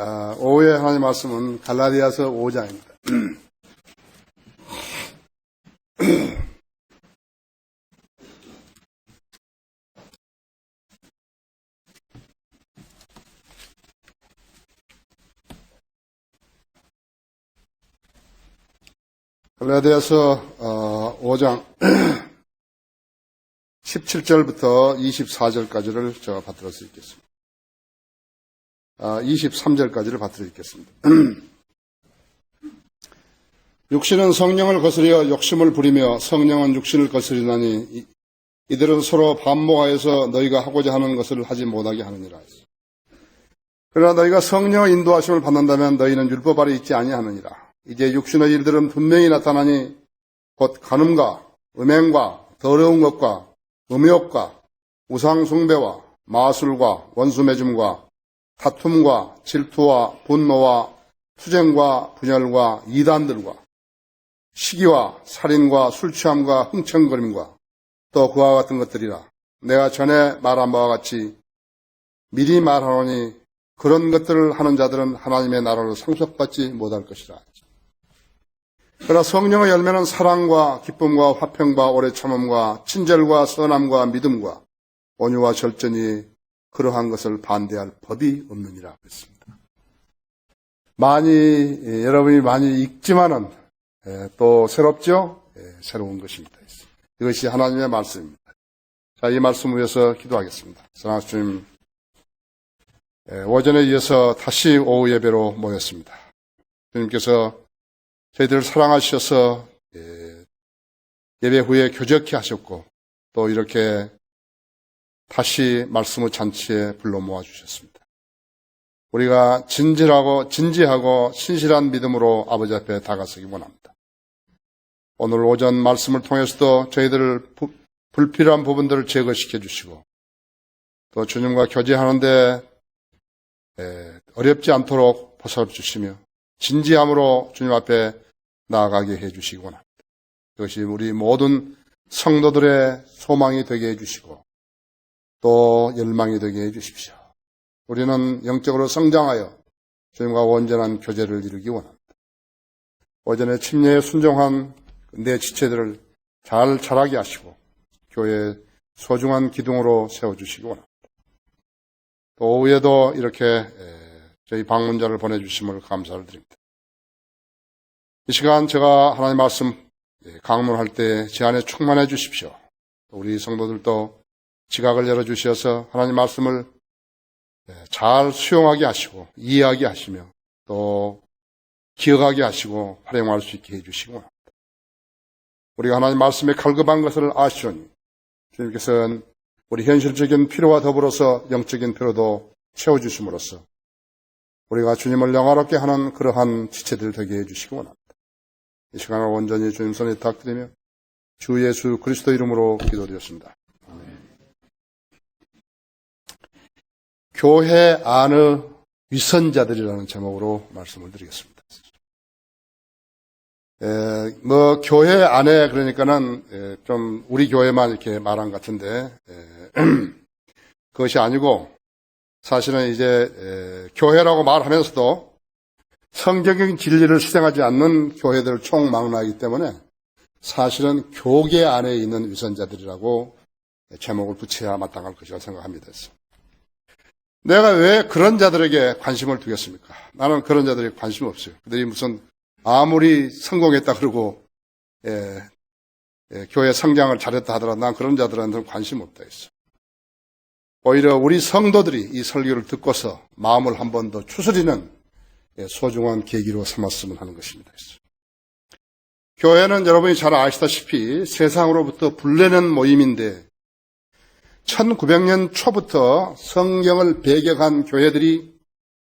오후에 하나님 말씀은 갈라디아서 5장입니다. 갈라디아서 5장 17절부터 24절까지를 제가 받들어 드리겠습니다. 23절까지를 받들어 드리겠습니다. 육신은 성령을 거스려 욕심을 부리며 성령은 육신을 거스리나니 이들은 서로 반목하여서 너희가 하고자 하는 것을 하지 못하게 하느니라. 그러나 너희가 성령의 인도하심을 받는다면 너희는 율법 아래 있지 아니하느니라. 이제 육신의 일들은 분명히 나타나니 곧 간음과 음행과 더러운 것과 음욕과 우상숭배와 마술과 원수매줌과 다툼과 질투와 분노와 투쟁과 분열과 이단들과 시기와 살인과 술취함과 흥청거림과 또 그와 같은 것들이라. 내가 전에 말한 바와 같이 미리 말하노니 그런 것들을 하는 자들은 하나님의 나라로 상속받지 못할 것이라. 그러나 성령의 열매는 사랑과 기쁨과 화평과 오래 참음과 친절과 선함과 믿음과 온유와 절제니 그러한 것을 반대할 법이 없느니라 그랬습니다. 여러분이 많이 읽지만은 또 새롭죠? 새로운 것입니다. 이것이 하나님의 말씀입니다. 자, 이 말씀 위해서 기도하겠습니다. 사랑하는 주님, 오전에 이어서 다시 오후 예배로 모였습니다. 주님께서 저희들을 사랑하셔서 예배 후에 교제케 하셨고 또 이렇게 다시 말씀의 잔치에 불러 모아주셨습니다. 우리가 진지하고 신실한 믿음으로 아버지 앞에 다가서기 원합니다. 오늘 오전 말씀을 통해서도 저희들을 불필요한 부분들을 제거시켜 주시고 또 주님과 교제하는데 어렵지 않도록 보살펴 주시며 진지함으로 주님 앞에 나아가게 해주시기 원합니다. 그것이 우리 모든 성도들의 소망이 되게 해주시고 또 열망이 되게 해주십시오. 우리는 영적으로 성장하여 주님과 온전한 교제를 이루기 원합니다. 오전에 침례에 순종한 내 지체들을 잘 자라게 하시고 교회의 소중한 기둥으로 세워주시기 원합니다. 또 오후에도 이렇게 저희 방문자를 보내주심을 감사를 드립니다. 이 시간 제가 하나님 말씀 강론할 때 제 안에 충만해 주십시오. 우리 성도들도 지각을 열어주셔서 하나님 말씀을 잘 수용하게 하시고 이해하게 하시며 또 기억하게 하시고 활용할 수 있게 해주시기 원합니다. 우리가 하나님 말씀에 갈급한 것을 아시오니 주님께서는 우리 현실적인 필요와 더불어서 영적인 필요도 채워주심으로써 우리가 주님을 영화롭게 하는 그러한 지체들 되게 해주시기 원합니다. 이 시간을 온전히 주님 손에 부탁드리며 주 예수 그리스도 이름으로 기도드렸습니다. 아멘. 교회 안의 위선자들이라는 제목으로 말씀을 드리겠습니다. 교회 안에 그러니까는 좀 우리 교회만 이렇게 말한 것 같은데 그것이 아니고 사실은 이제 교회라고 말하면서도 성경적인 진리를 실행하지 않는 교회들을 총망라하기 때문에 사실은 교계 안에 있는 위선자들이라고 제목을 붙여야 마땅할 것이라고 생각합니다. 내가 왜 그런 자들에게 관심을 두겠습니까? 나는 그런 자들에게 관심 없어요. 그들이 무슨 아무리 성공했다 그러고 교회 성장을 잘했다 하더라도 난 그런 자들한테는 관심 없다 했어. 오히려 우리 성도들이 이 설교를 듣고서 마음을 한 번 더 추스리는 소중한 계기로 삼았으면 하는 것입니다. 교회는 여러분이 잘 아시다시피 세상으로부터 분리된 모임인데 1900년 초부터 성경을 배격한 교회들이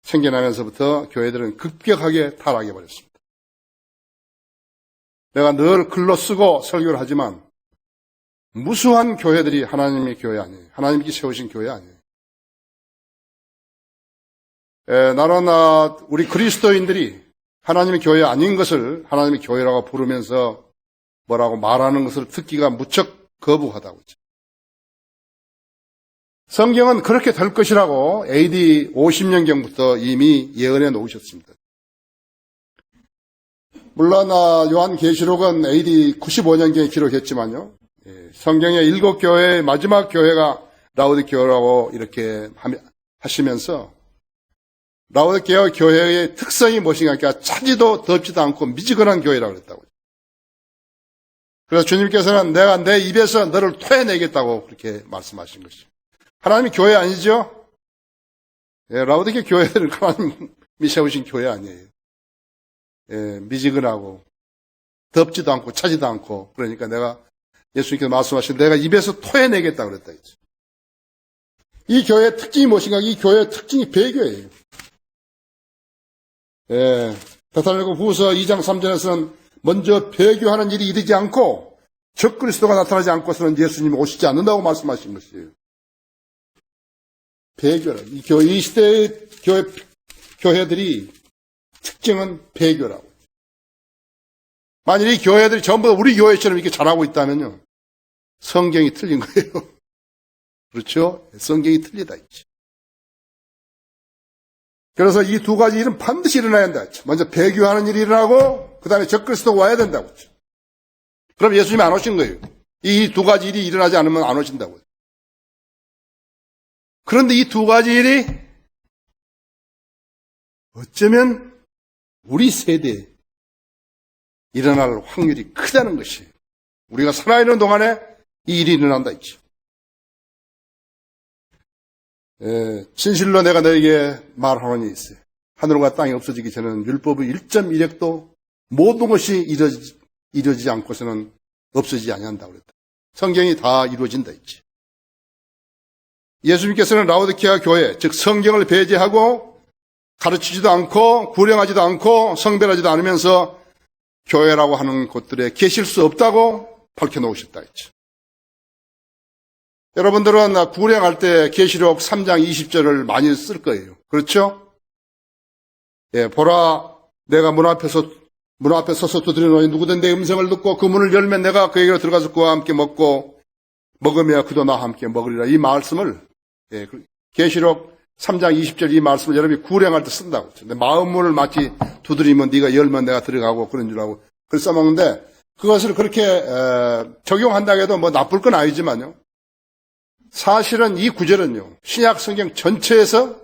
생겨나면서부터 교회들은 급격하게 타락해버렸습니다. 내가 늘 글로 쓰고 설교를 하지만 무수한 교회들이 하나님의 교회 아니에요. 하나님께 세우신 교회 아니에요. 나는 우리 그리스도인들이 하나님의 교회 아닌 것을 하나님의 교회라고 부르면서 뭐라고 말하는 것을 듣기가 무척 거부하다고 했죠. 성경은 그렇게 될 것이라고 AD 50년경부터 이미 예언해 놓으셨습니다. 물론 요한계시록은 AD 95년경에 기록했지만요. 성경의 7교회의 마지막 교회가 라오디게아라고 이렇게 하시면서 라오디게아 교회의 특성이 무엇인가 하니까 차지도 덥지도 않고 미지근한 교회라고 그랬다고요. 그래서 주님께서는 내가 내 입에서 너를 토해내겠다고 그렇게 말씀하신 것이죠. 하나님이 교회 아니죠? 라오디게아 교회는 하나님이 세우신 교회 아니에요. 미지근하고 덥지도 않고 차지도 않고 그러니까 내가 예수님께서 말씀하신 내가 입에서 토해내겠다 그랬다 했죠. 이 교회의 특징이 무엇인가? 이 교회의 특징이 배교예요. 데살로니가 후서 2장 3절에서는 먼저 배교하는 일이 이르지 않고 적그리스도가 나타나지 않고서는 예수님이 오시지 않는다고 말씀하신 것이에요. 배교라. 이 시대의 교회들이 특징은 배교라고. 만일 이 교회들이 전부 다 우리 교회처럼 이렇게 잘하고 있다면요. 성경이 틀린 거예요. 그렇죠? 성경이 틀리다 했죠. 그래서 이 두 가지 일은 반드시 일어나야 한다 했죠. 먼저 배교하는 일이 일어나고 그 다음에 적그리스도가 와야 된다고 했죠. 그럼 예수님이 안 오신 거예요. 이 두 가지 일이 일어나지 않으면 안 오신다고요. 그런데 이 두 가지 일이 어쩌면 우리 세대에 일어날 확률이 크다는 것이 우리가 살아있는 동안에 이 일이 일어난다 했죠. 진실로 내가 너에게 말하노니 있어요. 하늘과 땅이 없어지기 전에는 율법의 1.1획도 모든 것이 이루어지지 않고서는 없어지지 아니한다고 그랬다. 성경이 다 이루어진다 했지. 예수님께서는 라오디게아 교회, 즉 성경을 배제하고 가르치지도 않고 구령하지도 않고 성별하지도 않으면서 교회라고 하는 곳들에 계실 수 없다고 밝혀놓으셨다 했죠. 여러분들은 구령할 때 계시록 3장 20절을 많이 쓸 거예요. 그렇죠? 보라 내가 문 앞에 서서 두드리노니 누구든 내 음성을 듣고 그 문을 열면 내가 그에게로 들어가서 그와 함께 먹으며 그도 나와 함께 먹으리라. 이 말씀을 계시록 3장 20절 이 말씀을 여러분이 구령할 때 쓴다고. 근데 마음문을 마치 두드리면 네가 열면 내가 들어가고 그런 줄 알고 그걸 써먹는데 그것을 그렇게 적용한다고 해도 뭐 나쁠 건 아니지만요. 사실은 이 구절은요. 신약 성경 전체에서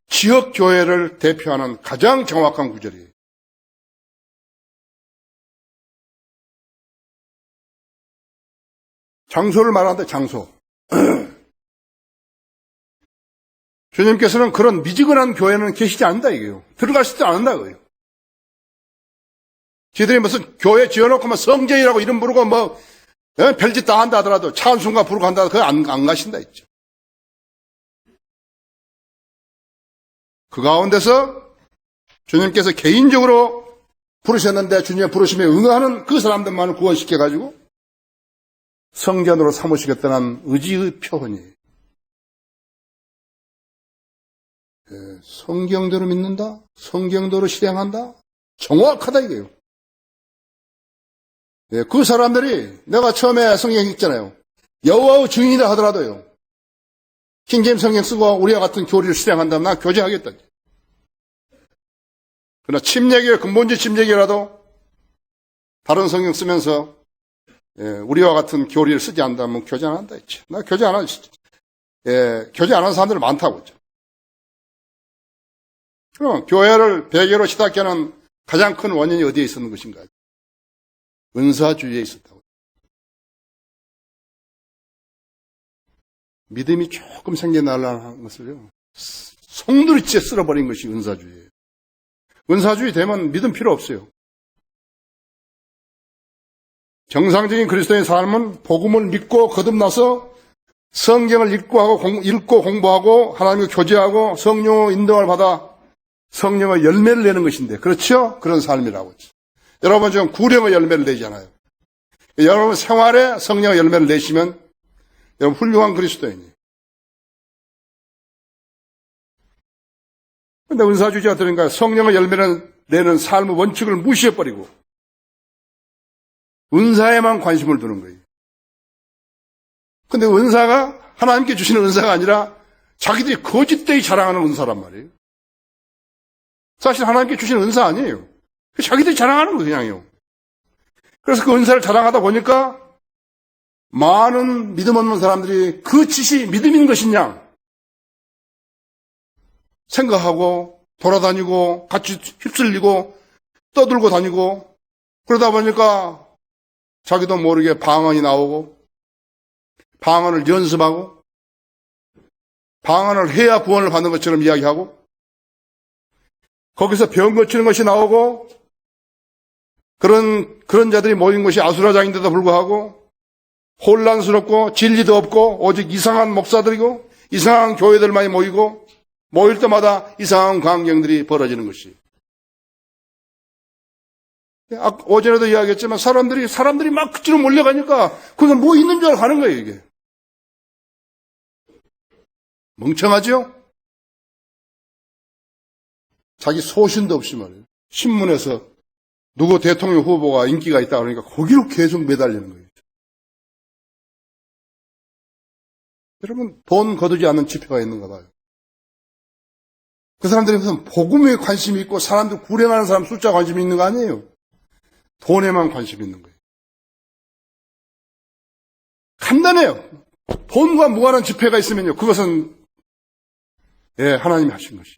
지역 교회를 대표하는 가장 정확한 구절이에요. 장소를 말하는데 장소. 주님께서는 그런 미지근한 교회는 계시지 않는다 이게요. 들어갈 수도 않는다 이거예요. 지들이 무슨 교회 지어놓고 성전이라고 이름 부르고 별짓 다 한다 하더라도 찬송가 부르고 한다 하더라도 안 가신다 했죠. 그 가운데서 주님께서 개인적으로 부르셨는데 주님의 부르심에 응하는 그 사람들만을 구원시켜가지고 성전으로 삼으시겠다는 의지의 표현이에요. 성경대로 믿는다? 성경대로 실행한다? 정확하다 이거예요. 그 사람들이 내가 처음에 성경 읽잖아요. 여호와의 증인이라 하더라도요. 킹제임스 성경 쓰고 우리와 같은 교리를 실행한다면 나 교제하겠다. 그러나 침례교회 근본주의 침례교회라도 다른 성경 쓰면서 우리와 같은 교리를 쓰지 않는다면 교제 안 한다 했죠. 나 교제 안 하지. 교제 안 하는 사람들 많다고 했죠. 그럼 교회를 배교로 시작게 하는 가장 큰 원인이 어디에 있었는 것인가? 은사주의에 있었다고. 믿음이 조금 생겨나려는 것을요. 송두리째 쓸어버린 것이 은사주의예요. 은사주의 되면 믿음 필요 없어요. 정상적인 그리스도의 삶은 복음을 믿고 거듭나서 성경을 읽고 공부하고 하나님과 교제하고 성령의 인도를 받아 성령의 열매를 내는 것인데 그렇죠? 그런 삶이라고 했죠. 여러분 지금 구령의 열매를 내잖아요. 여러분 생활에 성령의 열매를 내시면 여러분 훌륭한 그리스도인이에요. 그런데 은사주의가 들으니까 성령의 열매를 내는 삶의 원칙을 무시해버리고 은사에만 관심을 두는 거예요. 그런데 은사가 하나님께 주시는 은사가 아니라 자기들이 거짓되이 자랑하는 은사란 말이에요. 사실 하나님께 주시는 은사 아니에요. 자기들이 자랑하는 거 그냥요. 그래서 그 은사를 자랑하다 보니까 많은 믿음 없는 사람들이 그 짓이 믿음인 것이냐 생각하고 돌아다니고 같이 휩쓸리고 떠들고 다니고 그러다 보니까 자기도 모르게 방언이 나오고 방언을 연습하고 방언을 해야 구원을 받는 것처럼 이야기하고 거기서 병 고치는 것이 나오고 그런 자들이 모인 것이 아수라장인데도 불구하고 혼란스럽고 진리도 없고 오직 이상한 목사들이고 이상한 교회들만이 모이고 모일 때마다 이상한 광경들이 벌어지는 것이. 어제도 이야기했지만 사람들이 막 그쪽으로 몰려가니까 그게 뭐 있는 줄 알고 가는 거예요, 이게. 멍청하죠? 자기 소신도 없이 말이에요. 신문에서 누구 대통령 후보가 인기가 있다 그러니까 거기로 계속 매달리는 거예요. 여러분, 돈 거두지 않는 지표가 있는가 봐요. 그 사람들이 무슨 복음에 관심이 있고 사람들 구령하는 사람 숫자 관심이 있는 거 아니에요. 돈에만 관심이 있는 거예요. 간단해요. 돈과 무관한 지폐가 있으면요. 그것은 하나님이 하신 것이에요.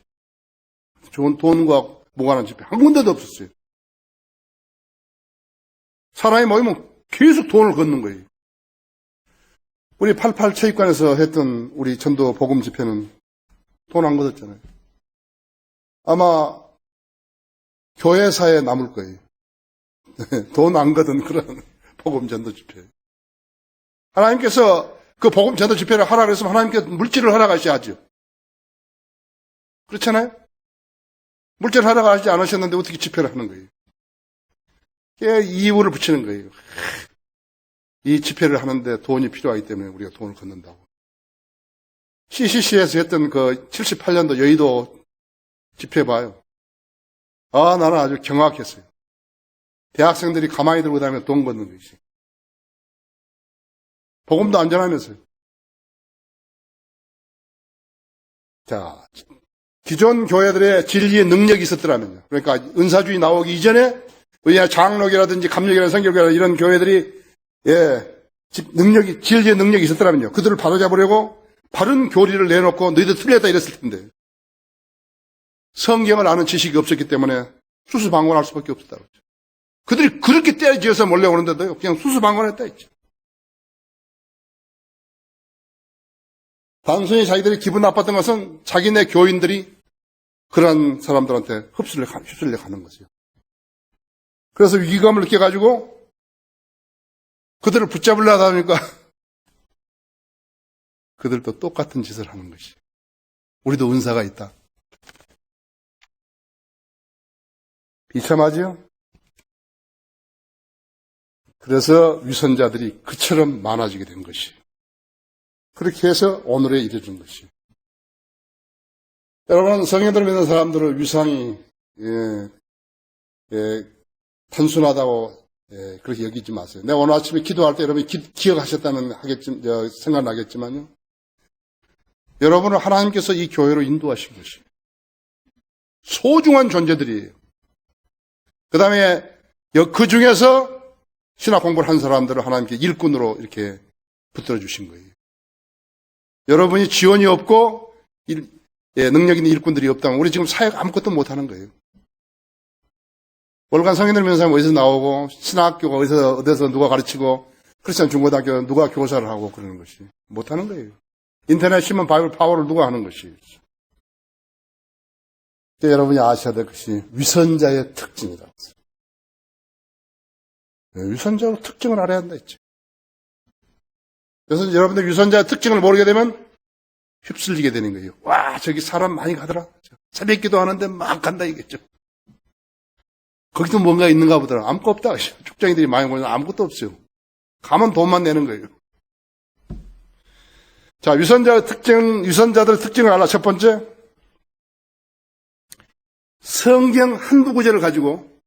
좋은 돈과 무관한 지폐 한 군데도 없었어요. 사람이 모이면 계속 돈을 걷는 거예요. 우리 88 체육관에서 했던 우리 전도 복음 집회는 돈 안 걷었잖아요. 아마 교회사에 남을 거예요. 돈 안 걷은 그런 복음 전도 집회. 하나님께서 그 복음 전도 집회를 하라 그랬으면 하나님께서 물질을 하라 하셔야죠. 그렇잖아요? 물질을 하라 하지 않으셨는데 어떻게 집회를 하는 거예요? 이유를 붙이는 거예요. 이 집회를 하는데 돈이 필요하기 때문에 우리가 돈을 걷는다고. CCC에서 했던 그 78년도 여의도 집회 봐요. 나는 아주 경악했어요. 대학생들이 가만히 들고 다니면 돈 걷는 것이. 복음도 안전하면서요. 자, 기존 교회들의 진리의 능력이 있었더라면요. 그러니까 은사주의 나오기 이전에 왜냐 장로교라든지 감리교라든지 성결교라 이런 교회들이 능력이 진리의 능력이 있었더라면요. 그들을 바로잡으려고 바른 교리를 내놓고 너희들 틀렸다 이랬을 텐데 성경을 아는 지식이 없었기 때문에 수수방관할 수밖에 없었다고 했죠. 그들이 그렇게 떼지어서 몰려오는데도 그냥 수수방관했다 했죠. 단순히 자기들이 기분 나빴던 것은 자기네 교인들이 그런 사람들한테 휩쓸려 가는 거죠. 그래서 위기감을 느껴가지고 그들을 붙잡으려다 하니까 그들도 똑같은 짓을 하는 것이. 우리도 은사가 있다. 비참하지요? 그래서 위선자들이 그처럼 많아지게 된 것이. 그렇게 해서 오늘에 이르는 것이. 여러분, 성경들을 믿는 사람들은 위상이 단순하다고 그렇게 여기지 마세요. 내가 오늘 아침에 기도할 때 여러분이 기억하셨다면 생각나겠지만요. 여러분을 하나님께서 이 교회로 인도하신 것이 소중한 존재들이에요. 그 다음에 그 중에서 신학 공부를 한 사람들을 하나님께 일꾼으로 이렇게 붙들어 주신 거예요. 여러분이 지원이 없고 능력 있는 일꾼들이 없다면 우리 지금 사역 아무것도 못하는 거예요. 월간 성인들 믿는 사람 어디서 나오고 신학교가 어디서 누가 가르치고 크리스천 중고등학교 누가 교사를 하고 그러는 것이 못하는 거예요. 인터넷 신문 바이블 파워를 누가 하는 것이. 여러분이 아셔야 될 것이 위선자의 특징이다. 위선자의 특징을 알아야 한다 했죠. 그래서 여러분들 위선자의 특징을 모르게 되면 휩쓸리게 되는 거예요. 와, 저기 사람 많이 가더라. 새벽 기도하는데 막 간다 이겠죠. 거기도 뭔가 있는가 보더라. 아무것도 없다. 축장이들이 많이 모여서 아무것도 없어요. 가면 돈만 내는 거예요. 자, 위선자들의 특징을 알아. 첫 번째, 성경 한두 구절을 가지고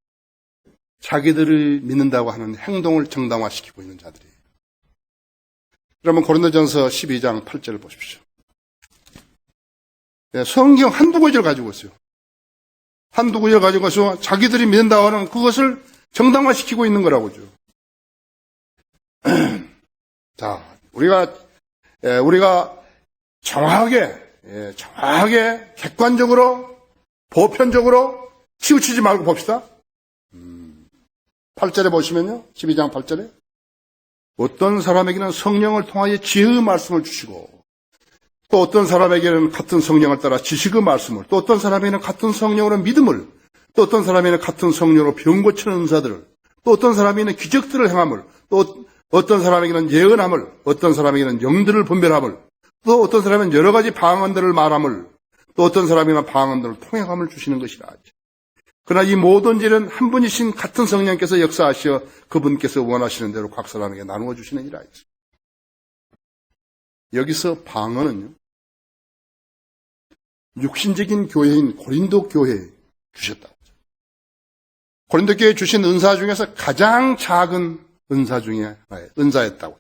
자기들을 믿는다고 하는 행동을 정당화시키고 있는 자들이에요. 여러분 고린도전서 12장 8절을 보십시오. 성경 한두 구절 가지고 있어요. 한두 구절 가지고 있어 자기들이 믿는다고 하는 그것을 정당화시키고 있는 거라고죠. 자, 우리가 정확하게 객관적으로 보편적으로 치우치지 말고 봅시다. 8절에 보시면요. 12장 8절에 어떤 사람에게는 성령을 통하여 지혜의 말씀을 주시고 또 어떤 사람에게는 같은 성령을 따라 지식의 말씀을 또 어떤 사람에게는 같은 성령으로 믿음을 또 어떤 사람에게는 같은 성령으로 병 고치는 은사들을 또 어떤 사람에게는 기적들을 행함을 또 어떤 사람에게는 예언함을 어떤 사람에게는 영들을 분별함을 또 어떤 사람은 여러 가지 방언들을 말함을 또 어떤 사람이나 방언들을 통역함을 주시는 것이라. 그러나 이 모든 일은 한 분이신 같은 성령께서 역사하시어 그분께서 원하시는 대로 각 사람에게 나누어 주시는 이라. 여기서 방언은요, 육신적인 교회인 고린도 교회에 주셨다고. 고린도 교회에 주신 은사 중에서 가장 작은 은사 중에 하나의 은사였다고.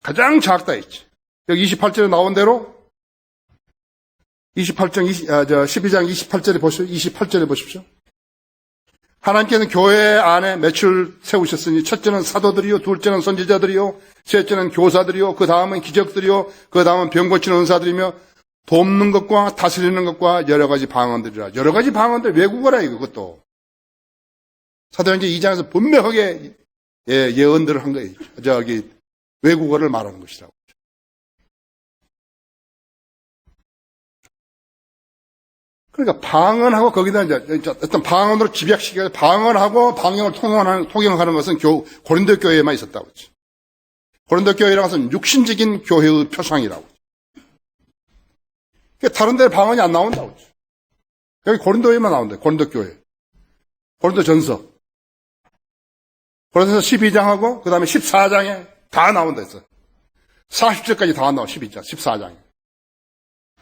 가장 작다 했지. 여기 28절에 나온 대로 12장 28절에 보십시오. 28절에 보십시오. 하나님께서는 교회 안에 몇을 세우셨으니 첫째는 사도들이요, 둘째는 선지자들이요, 셋째는 교사들이요, 그 다음은 기적들이요, 그 다음은 병 고치는 은사들이며 돕는 것과 다스리는 것과 여러 가지 방언들이라. 여러 가지 방언들 외국어라 이것도. 사도행전 2장에서 분명하게 예언들을 한 거예요. 외국어를 말하는 것이라고. 그러니까 방언하고 거기다 이제 어떤 방언으로 집약시켜서 방언하고 방언을 통용하는 것은 고린도 교회에만 있었다고 했지. 고린도 교회라는 것은 육신적인 교회의 표상이라고. 그러니까 다른 데 방언이 안 나온다고 했지. 여기 고린도에만 나온대. 고린도 교회. 고린도 전서. 고린도서 12장하고 그 다음에 14장에 다 나온다 했어. 40절까지 다 나와. 12장, 14장에.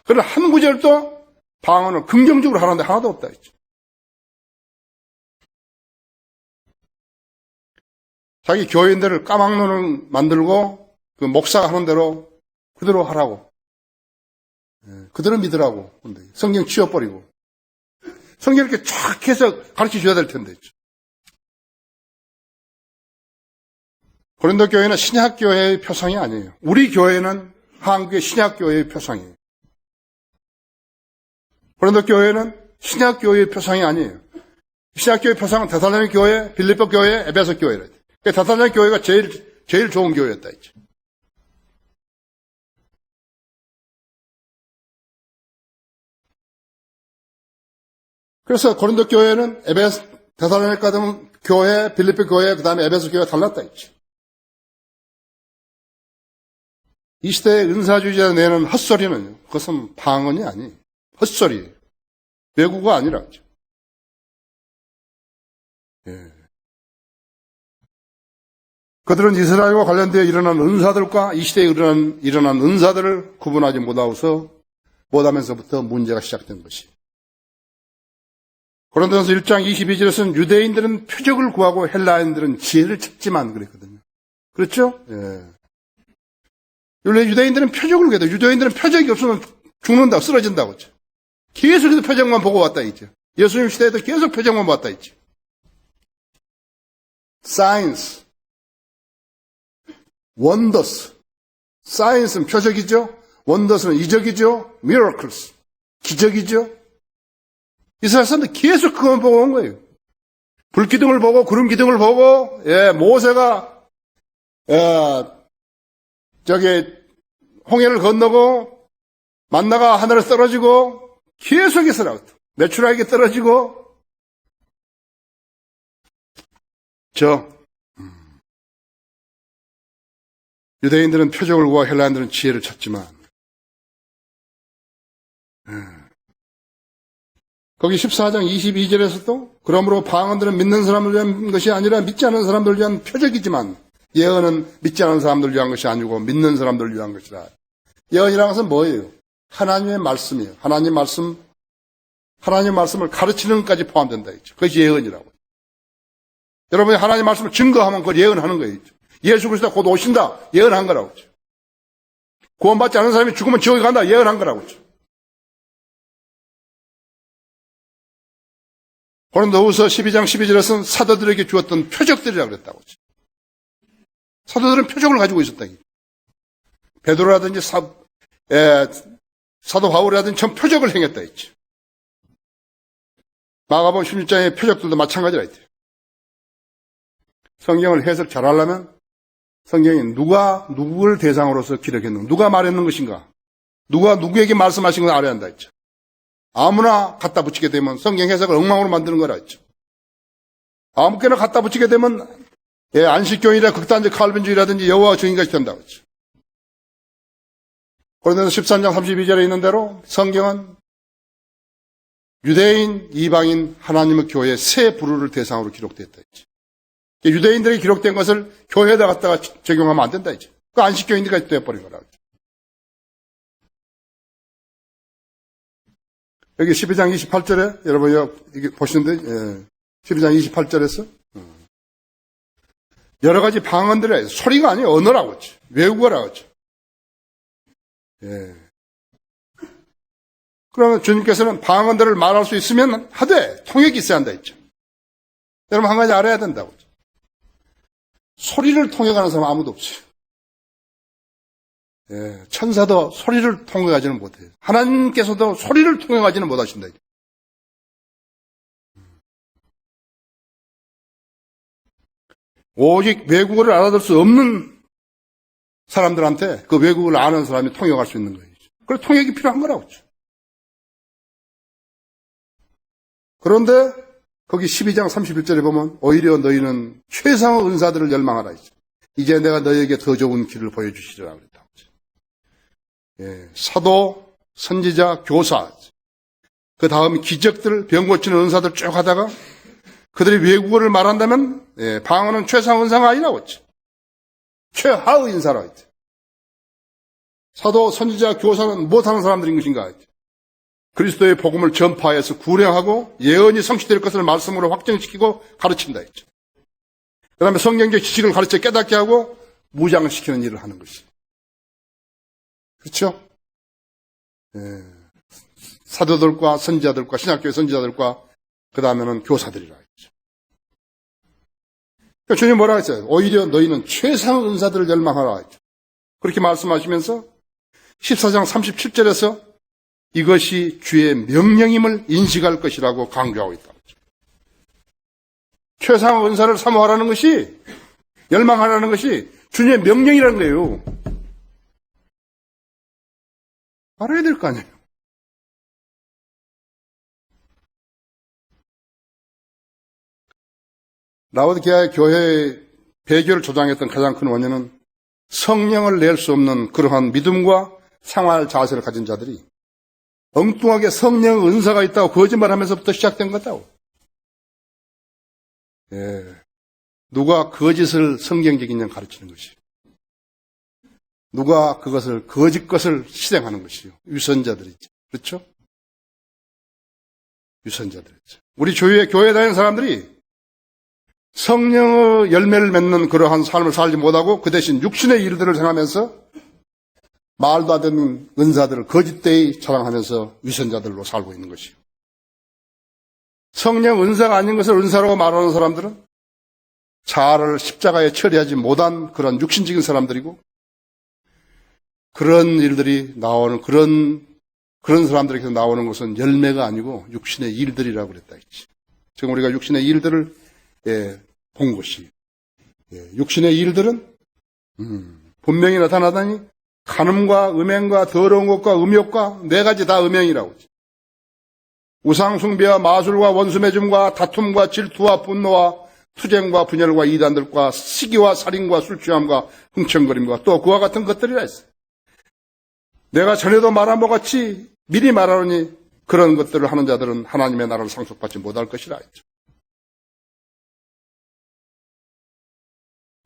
그러나 한 구절도 방언을 긍정적으로 하는데 하나도 없다 했죠. 자기 교인들을 까막눈을 만들고 그 목사가 하는 대로 그대로 하라고. 그대로 믿으라고. 성경 치워버리고. 성경 이렇게 쫙 해서 가르쳐 줘야 될 텐데. 고린도 교회는 신약교회의 표상이 아니에요. 우리 교회는 한국의 신약교회의 표상이에요. 고린도 교회는 신약교회의 표상이 아니에요. 신약교회의 표상은 데살로니가 교회, 빌립보 교회, 에베소 교회라. 데살로니가 교회가 제일 좋은 교회였다 했죠. 그래서 고린도 교회는 데살로니가 교회, 빌립보 교회, 그 다음에 에베소 교회가 달랐다 했죠. 이 시대의 은사주의자 내는 헛소리는 그것은 방언이 아니에요. 헛소리. 외국어가 아니라 그죠. 그들은 이스라엘과 관련되어 일어난 은사들과 이 시대에 일어난 은사들을 구분하지 못하면서부터 문제가 시작된 것이. 고린도전서 1장 22절에서는 유대인들은 표적을 구하고 헬라인들은 지혜를 찾지만 그랬거든요. 그렇죠? 유대인들은 표적을 구해야 돼요. 유대인들은 표적이 없으면 죽는다고, 쓰러진다고 했죠. 계속해서 표적만 보고 왔다 했죠. 예수님 시대에도 계속 표적만 봤다 했죠. Signs, wonders. Signs는 표적이죠. Wonders는 이적이죠. Miracles, 기적이죠. 이스라엘 사람들 계속 그것만 보고 온 거예요. 불기둥을 보고 구름 기둥을 보고 모세가 홍해를 건너고 만나가 하늘에 떨어지고 계속해서 나왔다. 내추럴하게 떨어지고 유대인들은 표적을 구하고 헬라인들은 지혜를 찾지만 거기 14장 22절에서도 그러므로 방언들은 믿는 사람을 위한 것이 아니라 믿지 않은 사람들을 위한 표적이지만 예언은 믿지 않은 사람들을 위한 것이 아니고 믿는 사람들을 위한 것이라. 예언이라는 것은 뭐예요? 하나님의 말씀이에요. 하나님 말씀을 가르치는 것까지 포함된다 했죠. 그것이 예언이라고. 여러분이 하나님 말씀을 증거하면 그걸 예언하는 거예요. 예수 그리스도가 곧 오신다. 예언한 거라고 그러죠. 구원받지 않은 사람이 죽으면 지옥에 간다. 예언한 거라고 그러죠. 고린도후서 12장 12절에서는 사도들에게 주었던 표적들이라고 그랬다고 그러죠. 사도들은 표적을 가지고 있었다. 베드로라든지 사도 바울이라든지 전 표적을 행했다 했죠. 마가복음 16장의 표적들도 마찬가지라 했대요. 성경을 해석 잘하려면 성경이 누가 누구를 대상으로서 기록했는가, 누가 말했는 것인가, 누가 누구에게 말씀하신 걸 알아야 한다 했죠. 아무나 갖다 붙이게 되면 성경 해석을 엉망으로 만드는 거라 했죠. 아무렇게나 갖다 붙이게 되면 안식교인이나 극단적 칼빈주의라든지 여호와 증인같이 된다고 했죠. 고린도서 13장 32절에 있는 대로 성경은 유대인, 이방인, 하나님의 교회 세 부류를 대상으로 기록됐다 했죠. 유대인들이 기록된 것을 교회에다 갖다가 적용하면 안 된다 했죠. 그 안식교인들까지 되어버린 거라고 했죠. 여기 12장 28절에 여러분 여기 보시는데 12장 28절에서 여러 가지 방언들의 소리가 아니에요. 언어라고 했죠. 외국어라고 했죠. 예. 그러면 주님께서는 방언들을 말할 수 있으면 하되 통역이 있어야 한다 했죠. 여러분 한 가지 알아야 된다고 했죠. 소리를 통역하는 사람 아무도 없어요. 예. 천사도 소리를 통역하지는 못해요. 하나님께서도 소리를 통역하지는 못하신다. 오직 외국어를 알아들 수 없는 사람들한테 그 외국어를 아는 사람이 통역할 수 있는 거예요. 그래서 통역이 필요한 거라고 했죠. 그런데 거기 12장 31절에 보면 오히려 너희는 최상의 은사들을 열망하라 했죠. 이제 내가 너희에게 더 좋은 길을 보여주시리라 그랬다고 했죠. 예, 사도, 선지자, 교사, 그 다음 기적들, 병 고치는 은사들 쭉 하다가 그들이 외국어를 말한다면 방언은 최상의 은사가 아니라고 했죠. 최하의 인사라고 했죠. 사도, 선지자, 교사는 무엇하는 사람들인 것인가 했죠. 그리스도의 복음을 전파해서 구령하고 예언이 성취될 것을 말씀으로 확정시키고 가르친다 했죠. 그 다음에 성경적 지식을 가르쳐 깨닫게 하고 무장시키는 일을 하는 것이. 그렇죠? 예. 사도들과 선지자들과 신학교의 선지자들과 그 다음에는 교사들이라 했죠. 그러니까 주님 뭐라 했어요? 오히려 너희는 최상의 은사들을 열망하라 했죠. 그렇게 말씀하시면서 14장 37절에서 이것이 주의 명령임을 인식할 것이라고 강조하고 있다. 최상의 은사를 사모하라는 것이, 열망하라는 것이 주님의 명령이라는 거예요. 알아야 될 거 아니에요. 라오디게아의 교회의 배교를 조장했던 가장 큰 원인은 성령을 낼 수 없는 그러한 믿음과 생활 자세를 가진 자들이 엉뚱하게 성령 은사가 있다고 거짓말하면서부터 시작된 거다고. 예. 누가 거짓을 성경적인 가르치는 것이요. 누가 그것을 거짓 것을 실행하는 것이요. 유선자들이죠. 그렇죠? 유선자들이죠. 우리 교회에 다니는 사람들이 성령의 열매를 맺는 그러한 삶을 살지 못하고 그 대신 육신의 일들을 행하면서 말도 안 되는 은사들을 거짓되이 자랑하면서 위선자들로 살고 있는 것이요. 성령 은사가 아닌 것을 은사라고 말하는 사람들은 자아를 십자가에 처리하지 못한 그런 육신적인 사람들이고 그런 일들이 나오는 그런 사람들에게서 나오는 것은 열매가 아니고 육신의 일들이라고 그랬다 했지. 지금 우리가 육신의 일들을 본 것이 육신의 일들은 분명히 나타나다니 간음과 음행과 더러운 것과 음욕과 네 가지 다 음행이라고 하죠. 우상숭배와 마술과 원수매줌과 다툼과 질투와 분노와 투쟁과 분열과 이단들과 시기와 살인과 술취함과 흥청거림과 또 그와 같은 것들이라 했어요. 내가 전에도 말한 것 같이 미리 말하노니 그런 것들을 하는 자들은 하나님의 나라를 상속받지 못할 것이라 했죠.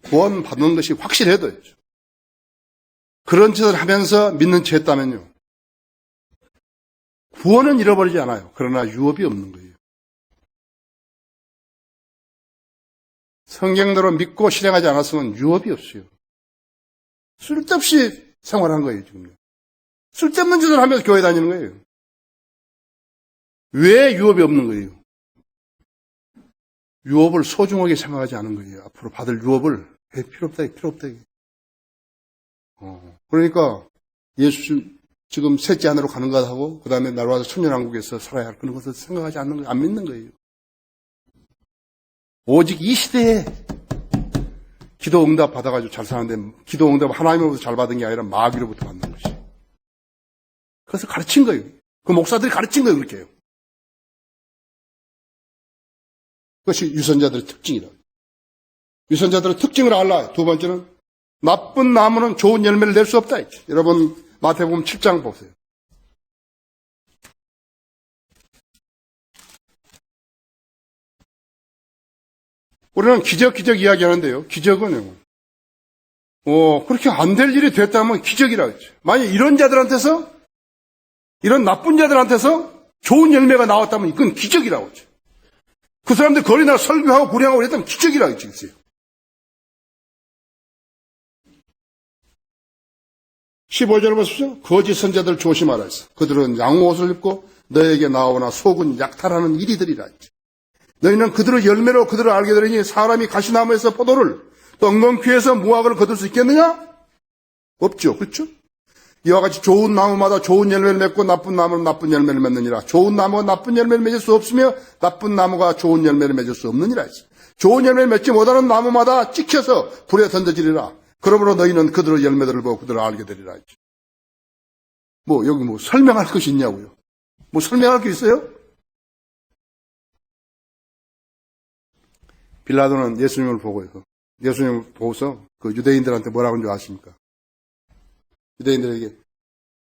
구원 받는 것이 확실해도요. 그런 짓을 하면서 믿는 채 했다면요. 구원은 잃어버리지 않아요. 그러나 유업이 없는 거예요. 성경대로 믿고 실행하지 않았으면 유업이 없어요. 쓸데없이 생활한 거예요, 지금요. 쓸데없는 짓을 하면서 교회 다니는 거예요. 왜 유업이 없는 거예요? 유업을 소중하게 생각하지 않은 거예요. 앞으로 받을 유업을 필요 없다, 필요 없다. 그러니까 예수 지금 셋째 하늘로 가는 것 하고 그 다음에 나와서 천년왕국에서 살아야 할 그런 것을 생각하지 않는 거예요. 안 믿는 거예요. 오직 이 시대에 기도 응답 받아가지고 잘 사는데 기도 응답 하나님으로부터 잘 받은 게 아니라 마귀로부터 받는 것이. 그래서 가르친 거예요. 그 목사들이 가르친 거예요. 그렇게 해요. 그것이 유선자들의 특징이다. 유선자들의 특징을 알라. 두 번째는 나쁜 나무는 좋은 열매를 낼 수 없다. 여러분 마태복음 7장 보세요. 우리는 기적 이야기하는데요. 기적은 그렇게 안 될 일이 됐다면 기적이라고 했죠. 만약 이런 자들한테서 이런 나쁜 자들한테서 좋은 열매가 나왔다면 이건 기적이라고 했죠. 그 사람들 거리나 설교하고 구령하고 그랬다면 기적이라고 했어요. 15절 보십시오. 거짓 선자들 조심하라 했어. 그들은 양옷을 입고 너에게 나오나 속은 약탈하는 이리들이라 했죠. 너희는 그들의 열매로 그들을 알게 되리니 사람이 가시나무에서 포도를 또 엉겅퀴에서 무화과를 거둘 수 있겠느냐? 없죠. 그렇죠? 이와 같이 좋은 나무마다 좋은 열매를 맺고 나쁜 나무는 나쁜 열매를 맺느니라. 좋은 나무가 나쁜 열매를 맺을 수 없으며 나쁜 나무가 좋은 열매를 맺을 수 없느니라 했어. 좋은 열매를 맺지 못하는 나무마다 찍혀서 불에 던져지리라. 그러므로 너희는 그들의 열매들을 보고 그들을 알게 되리라 했죠. 여기 설명할 것이 있냐고요? 설명할 게 있어요? 빌라도는 예수님을 보고서 그 유대인들한테 뭐라고 하는 줄 아십니까? 유대인들에게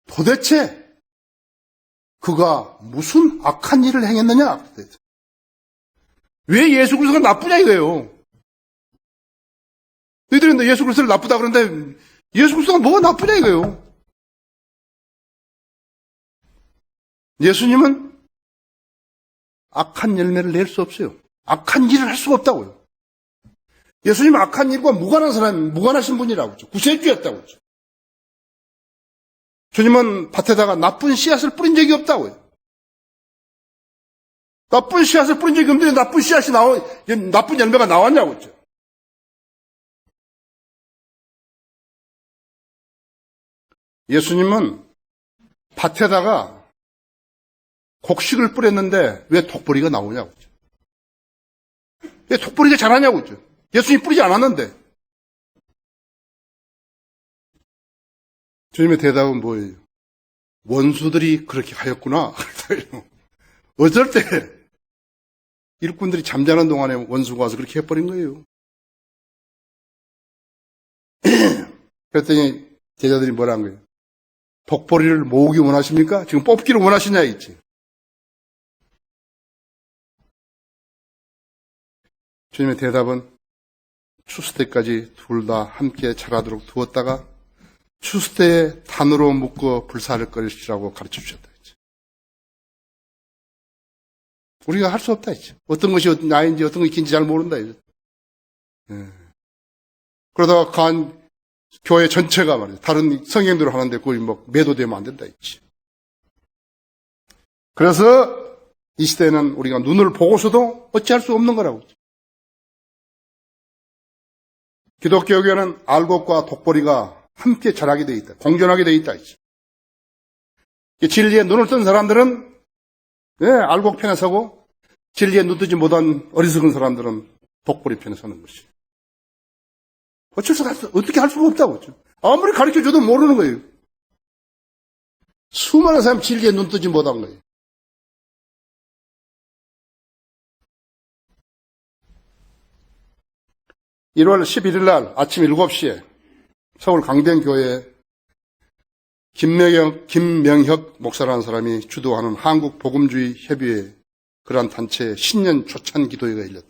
도대체 그가 무슨 악한 일을 행했느냐? 왜 예수 그리스도가 나쁘냐 이거예요. 너희들은 예수 그리스도를 나쁘다 그러는데 예수 그리스도가 뭐가 나쁘냐 이거예요. 예수님은 악한 열매를 낼 수 없어요. 악한 일을 할 수가 없다고요. 예수님은 악한 일과 무관하신 분이라고 했죠. 구세주였다고 했죠. 주님은 밭에다가 나쁜 씨앗을 뿌린 적이 없다고요. 나쁜 씨앗을 뿌린 적이 없는데 나쁜 열매가 나왔냐고 했죠. 예수님은 밭에다가 곡식을 뿌렸는데 왜 독보리가 나오냐고 했죠. 왜 독보리가 자라냐고 했죠. 예수님이 뿌리지 않았는데. 주님의 대답은 뭐예요? 원수들이 그렇게 하였구나. 어쩔 때 일꾼들이 잠자는 동안에 원수가 와서 그렇게 해버린 거예요. 그랬더니 제자들이 뭐라 한 거예요? 독보리를 모으기 원하십니까? 지금 뽑기를 원하시냐 했지. 주님의 대답은 추수 때까지 둘 다 함께 자라도록 두었다가 추수 때에 단으로 묶어 불사를 꺼리시라고 가르쳐 주셨다 했지. 우리가 할 수 없다 했지. 어떤 것이 나인지 어떤 것이 긴지 잘 모른다 했지. 그러다가 교회 전체가 말이야. 다른 성경대로 하는데 거의 매도되면 안 된다 했지. 그래서 이 시대는 우리가 눈을 보고서도 어찌할 수 없는 거라고 했지. 기독교계는 알곡과 독보리가 함께 자라게 되어 있다. 공존하게 되어 있다. 진리에 눈을 뜬 사람들은 알곡 편에 서고 진리에 눈 뜨지 못한 어리석은 사람들은 독보리 편에 서는 것이. 어떻게 할 수가 없다고. 아무리 가르쳐줘도 모르는 거예요. 수많은 사람이 진리에 눈 뜨지 못한 거예요. (1월 11일) 날 아침 7시에 서울 강변교회에 김명혁 목사라는 사람이 주도하는 한국복음주의 협의회 그러한 단체의 신년 초찬 기도회가 열렸다.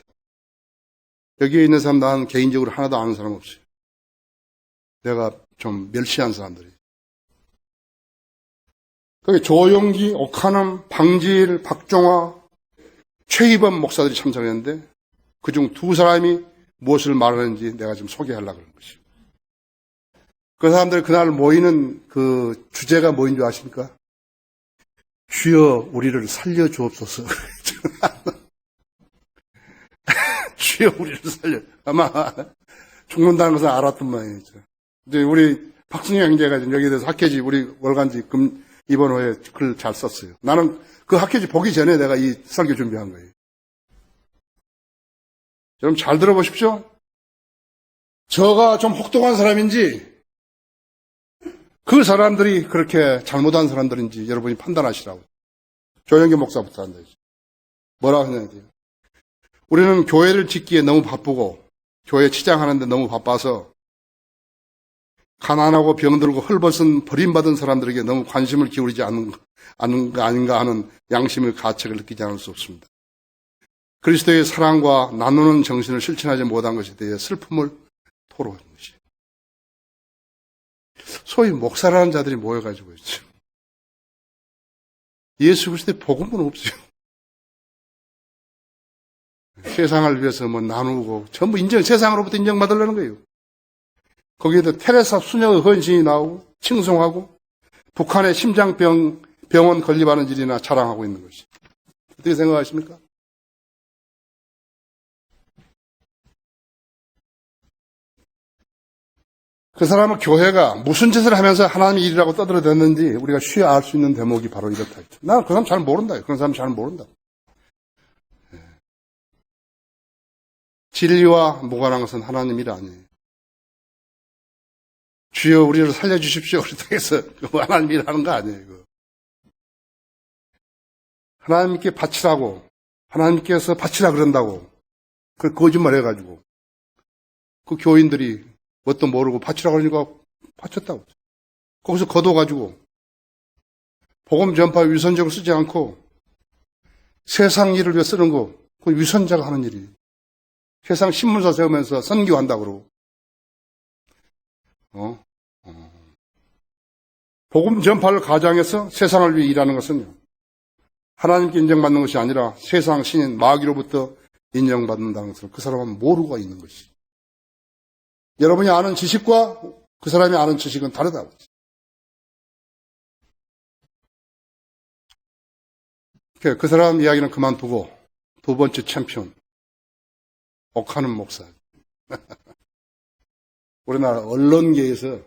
여기에 있는 사람 나는 개인적으로 하나도 아는 사람 없어요. 내가 좀 멸시한 사람들이. 거기 조용기, 옥하남, 방지일, 박종화, 최희범 목사들이 참석했는데 그중 두 사람이 무엇을 말하는지 내가 지금 소개하려고 그러는 것이고. 그 사람들이 그날 모이는 그 주제가 뭐인 줄 아십니까? 주여 우리를 살려주옵소서. 주여 우리를 살려. 아마 죽는다는 것을 알았던 모양이죠. 이제 우리 박승영 형제가 여기에 대해서 학회지 우리 월간지 이번 호에 글 잘 썼어요. 나는 그 학회지 보기 전에 내가 이 설교 준비한 거예요. 여러분 잘 들어보십시오. 저가 좀 혹독한 사람인지 그 사람들이 그렇게 잘못한 사람들인지 여러분이 판단하시라고. 조영기 목사부터 한다. 뭐라고 생각해야 돼요? 우리는 교회를 짓기에 너무 바쁘고 교회 치장하는데 너무 바빠서 가난하고 병들고 헐벗은 버림받은 사람들에게 너무 관심을 기울이지 않는 거 아닌가 하는 양심의 가책을 느끼지 않을 수 없습니다. 그리스도의 사랑과 나누는 정신을 실천하지 못한 것에 대해 슬픔을 토로하는 것이에요. 소위 목사라는 자들이 모여가지고 있죠. 예수 그리스도의 복음은 없어요. 세상을 위해서 뭐 나누고 전부 세상으로부터 인정받으려는 거예요. 거기에도 테레사 수녀의 헌신이 나오고 칭송하고 북한의 심장병원 건립하는 일이나 자랑하고 있는 것이. 어떻게 생각하십니까? 그 사람은 교회가 무슨 짓을 하면서 하나님의 일이라고 떠들어댔는지 우리가 쉬어 알 수 있는 대목이 바로 이렇다. 나는 그 사람 잘 모른다. 그런 사람 잘 모른다. 진리와 무관한 것은 하나님 일 아니에요. 주여 우리를 살려주십시오. 그렇다고 해서 하나님 일 하는 거 아니에요. 이거. 하나님께 바치라고 하나님께서 바치라 그런다고 그 거짓말 해가지고 그 교인들이 뭣도 모르고 바치라 그러니까 바쳤다고. 거기서 걷어가지고 복음 전파 위선적으로 쓰지 않고 세상 일을 위해 쓰는 거 그 위선자가 하는 일이에요. 세상 신문사 세우면서 선교한다고 그러고 복음 전파를 가장해서 세상을 위해 일하는 것은요 하나님께 인정받는 것이 아니라 세상 신인 마귀로부터 인정받는다는 것을 그 사람은 모르고 있는 것이. 여러분이 아는 지식과 그 사람이 아는 지식은 다르다고. 그 사람 이야기는 그만두고 두 번째 챔피언 옥하는 목사. 우리나라 언론계에서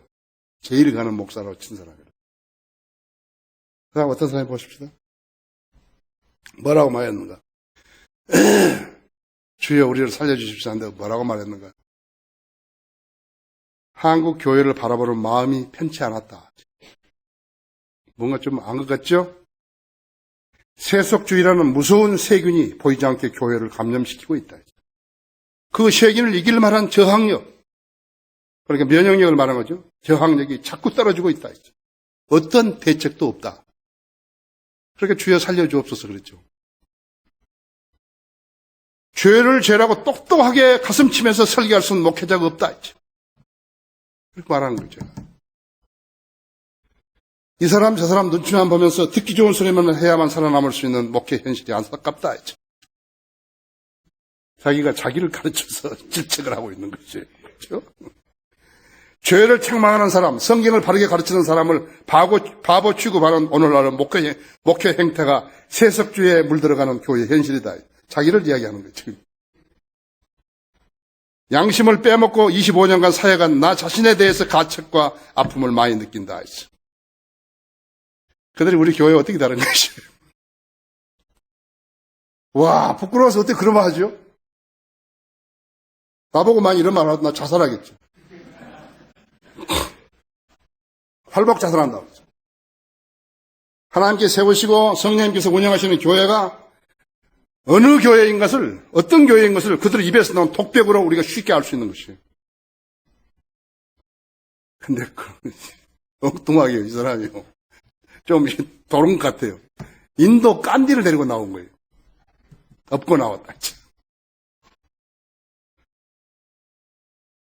제일 가는 목사라고 친 사람이에요. 그 사람 어떤 사람이 보십시다. 뭐라고 말했는가? 주여 우리를 살려주십시오 한다고 뭐라고 말했는가? 한국 교회를 바라보는 마음이 편치 않았다. 뭔가 좀 안 것 같죠? 세속주의라는 무서운 세균이 보이지 않게 교회를 감염시키고 있다. 그 세균을 이길 만한 저항력, 그러니까 면역력을 말하는 거죠. 저항력이 자꾸 떨어지고 있다. 어떤 대책도 없다. 그러니까 주여 살려주옵소서 그랬죠. 죄를 죄라고 똑똑하게 가슴 치면서 설교할 수 있는 목회자가 없다. 그렇게 말하는 거죠. 이 사람 저 사람 눈치만 보면서 듣기 좋은 소리만 해야만 살아남을 수 있는 목회 현실이 안타깝다 했죠. 자기가 자기를 가르쳐서 질책을 하고 있는 거죠. 그렇죠? 죄를 책망하는 사람, 성경을 바르게 가르치는 사람을 바보 취급하는 오늘날의 목회 행태가 세속주의에 물들어가는 교회 현실이다. 자기를 이야기하는 거죠. 양심을 빼먹고 25년간 사역한 나 자신에 대해서 가책과 아픔을 많이 느낀다 했어. 그들이 우리 교회에 어떻게 다른 것이에요? 와, 부끄러워서 어떻게 그런 말 하죠? 나보고 많이 이런 말 하면 나 자살하겠죠. 활복 자살한다고. 하나님께 세우시고 성령님께서 운영하시는 교회가 어느 교회인 것을, 어떤 교회인 것을 그들 입에서 나온 독백으로 우리가 쉽게 알 수 있는 것이에요. 근데 엉뚱하게 이 사람이요. 좀 도롱 같아요. 인도 깐디를 데리고 나온 거예요. 엎고 나왔다.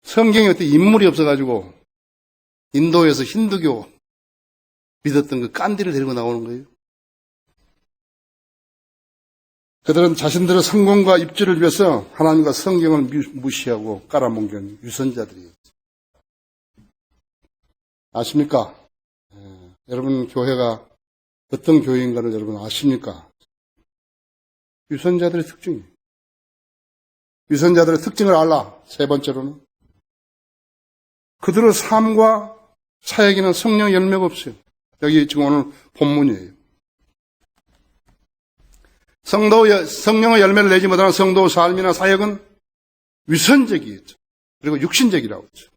성경에 어떤 인물이 없어가지고 인도에서 힌두교 믿었던 그 깐디를 데리고 나오는 거예요. 그들은 자신들의 성공과 입지를 위해서 하나님과 성경을 무시하고 깔아뭉갠 유선자들이에요. 아십니까? 여러분 교회가 어떤 교회인가를 여러분 아십니까? 유선자들의 특징이에요. 유선자들의 특징을 알라. 세 번째로는 그들의 삶과 사역에는 성령 열매가 없어요. 여기 지금 오늘 본문이에요. 성령의 열매를 내지 못하는 성도의 삶이나 사역은 위선적이었죠. 그리고 육신적이라고 했죠.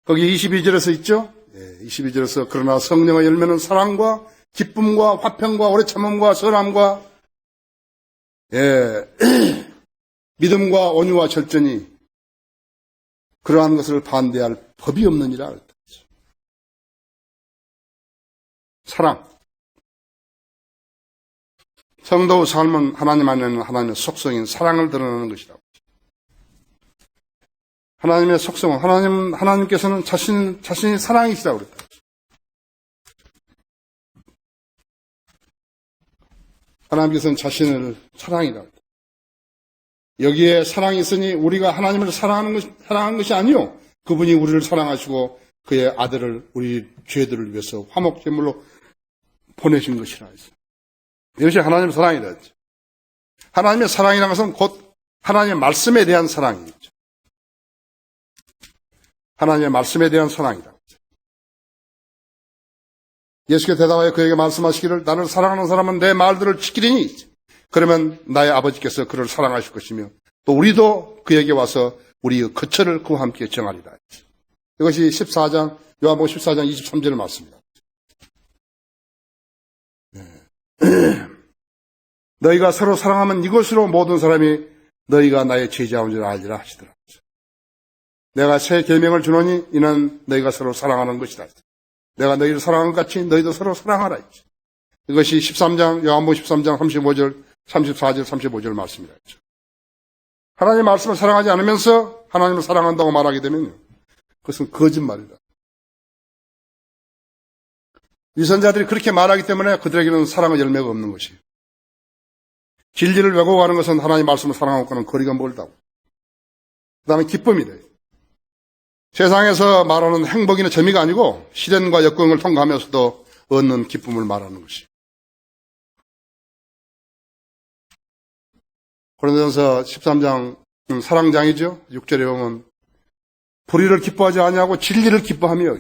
거기 22절에서 있죠. 22절에서 그러나 성령의 열매는 사랑과 기쁨과 화평과 오래 참음과 선함과 믿음과 온유와 절제니 그러한 것을 반대할 법이 없느니라. 사랑. 성도의 삶은 하나님 안에는 하나님의 속성인 사랑을 드러내는 것이라고. 하나님의 속성은 하나님께서는 자신이 사랑이시라고 그랬다. 하나님께서는 자신을 사랑이라고 했다. 여기에 사랑이 있으니 우리가 하나님을 사랑하는 것이 아니요. 그분이 우리를 사랑하시고 그의 아들을 우리 죄들을 위해서 화목제물로 보내신 것이라 했어요. 이것이 하나님의 사랑이라 했죠. 하나님의 사랑이라는 것은 곧 하나님의 말씀에 대한 사랑이죠. 하나님의 말씀에 대한 사랑이다. 예수께서 대답하여 그에게 말씀하시기를 나를 사랑하는 사람은 내 말들을 지키리니 그러면 나의 아버지께서 그를 사랑하실 것이며 또 우리도 그에게 와서 우리의 거처를 그와 함께 정하리라. 이것이 14장 요한복음 14장 23절 말씀입니다. 너희가 서로 사랑하면 이것으로 모든 사람이 너희가 나의 제자인 줄 알리라 하시더라. 내가 새 계명을 주노니 이는 너희가 서로 사랑하는 것이다. 내가 너희를 사랑한 것 같이 너희도 서로 사랑하라. 이것이 13장 요한복음 13장 35절 34절 35절 말씀이라 했죠. 하나님의 말씀을 사랑하지 않으면서 하나님을 사랑한다고 말하게 되면 그것은 거짓말이다. 위선자들이 그렇게 말하기 때문에 그들에게는 사랑의 열매가 없는 것이에요. 진리를 왜곡하는 것은 하나님의 말씀을 사랑하고는 거리가 멀다고. 그 다음에 기쁨이다. 세상에서 말하는 행복이나 재미가 아니고 시련과 역경을 통과하면서도 얻는 기쁨을 말하는 것이에요. 고린도전서 13장 사랑장이죠. 6절에 보면 불의를 기뻐하지 아니하고 진리를 기뻐하며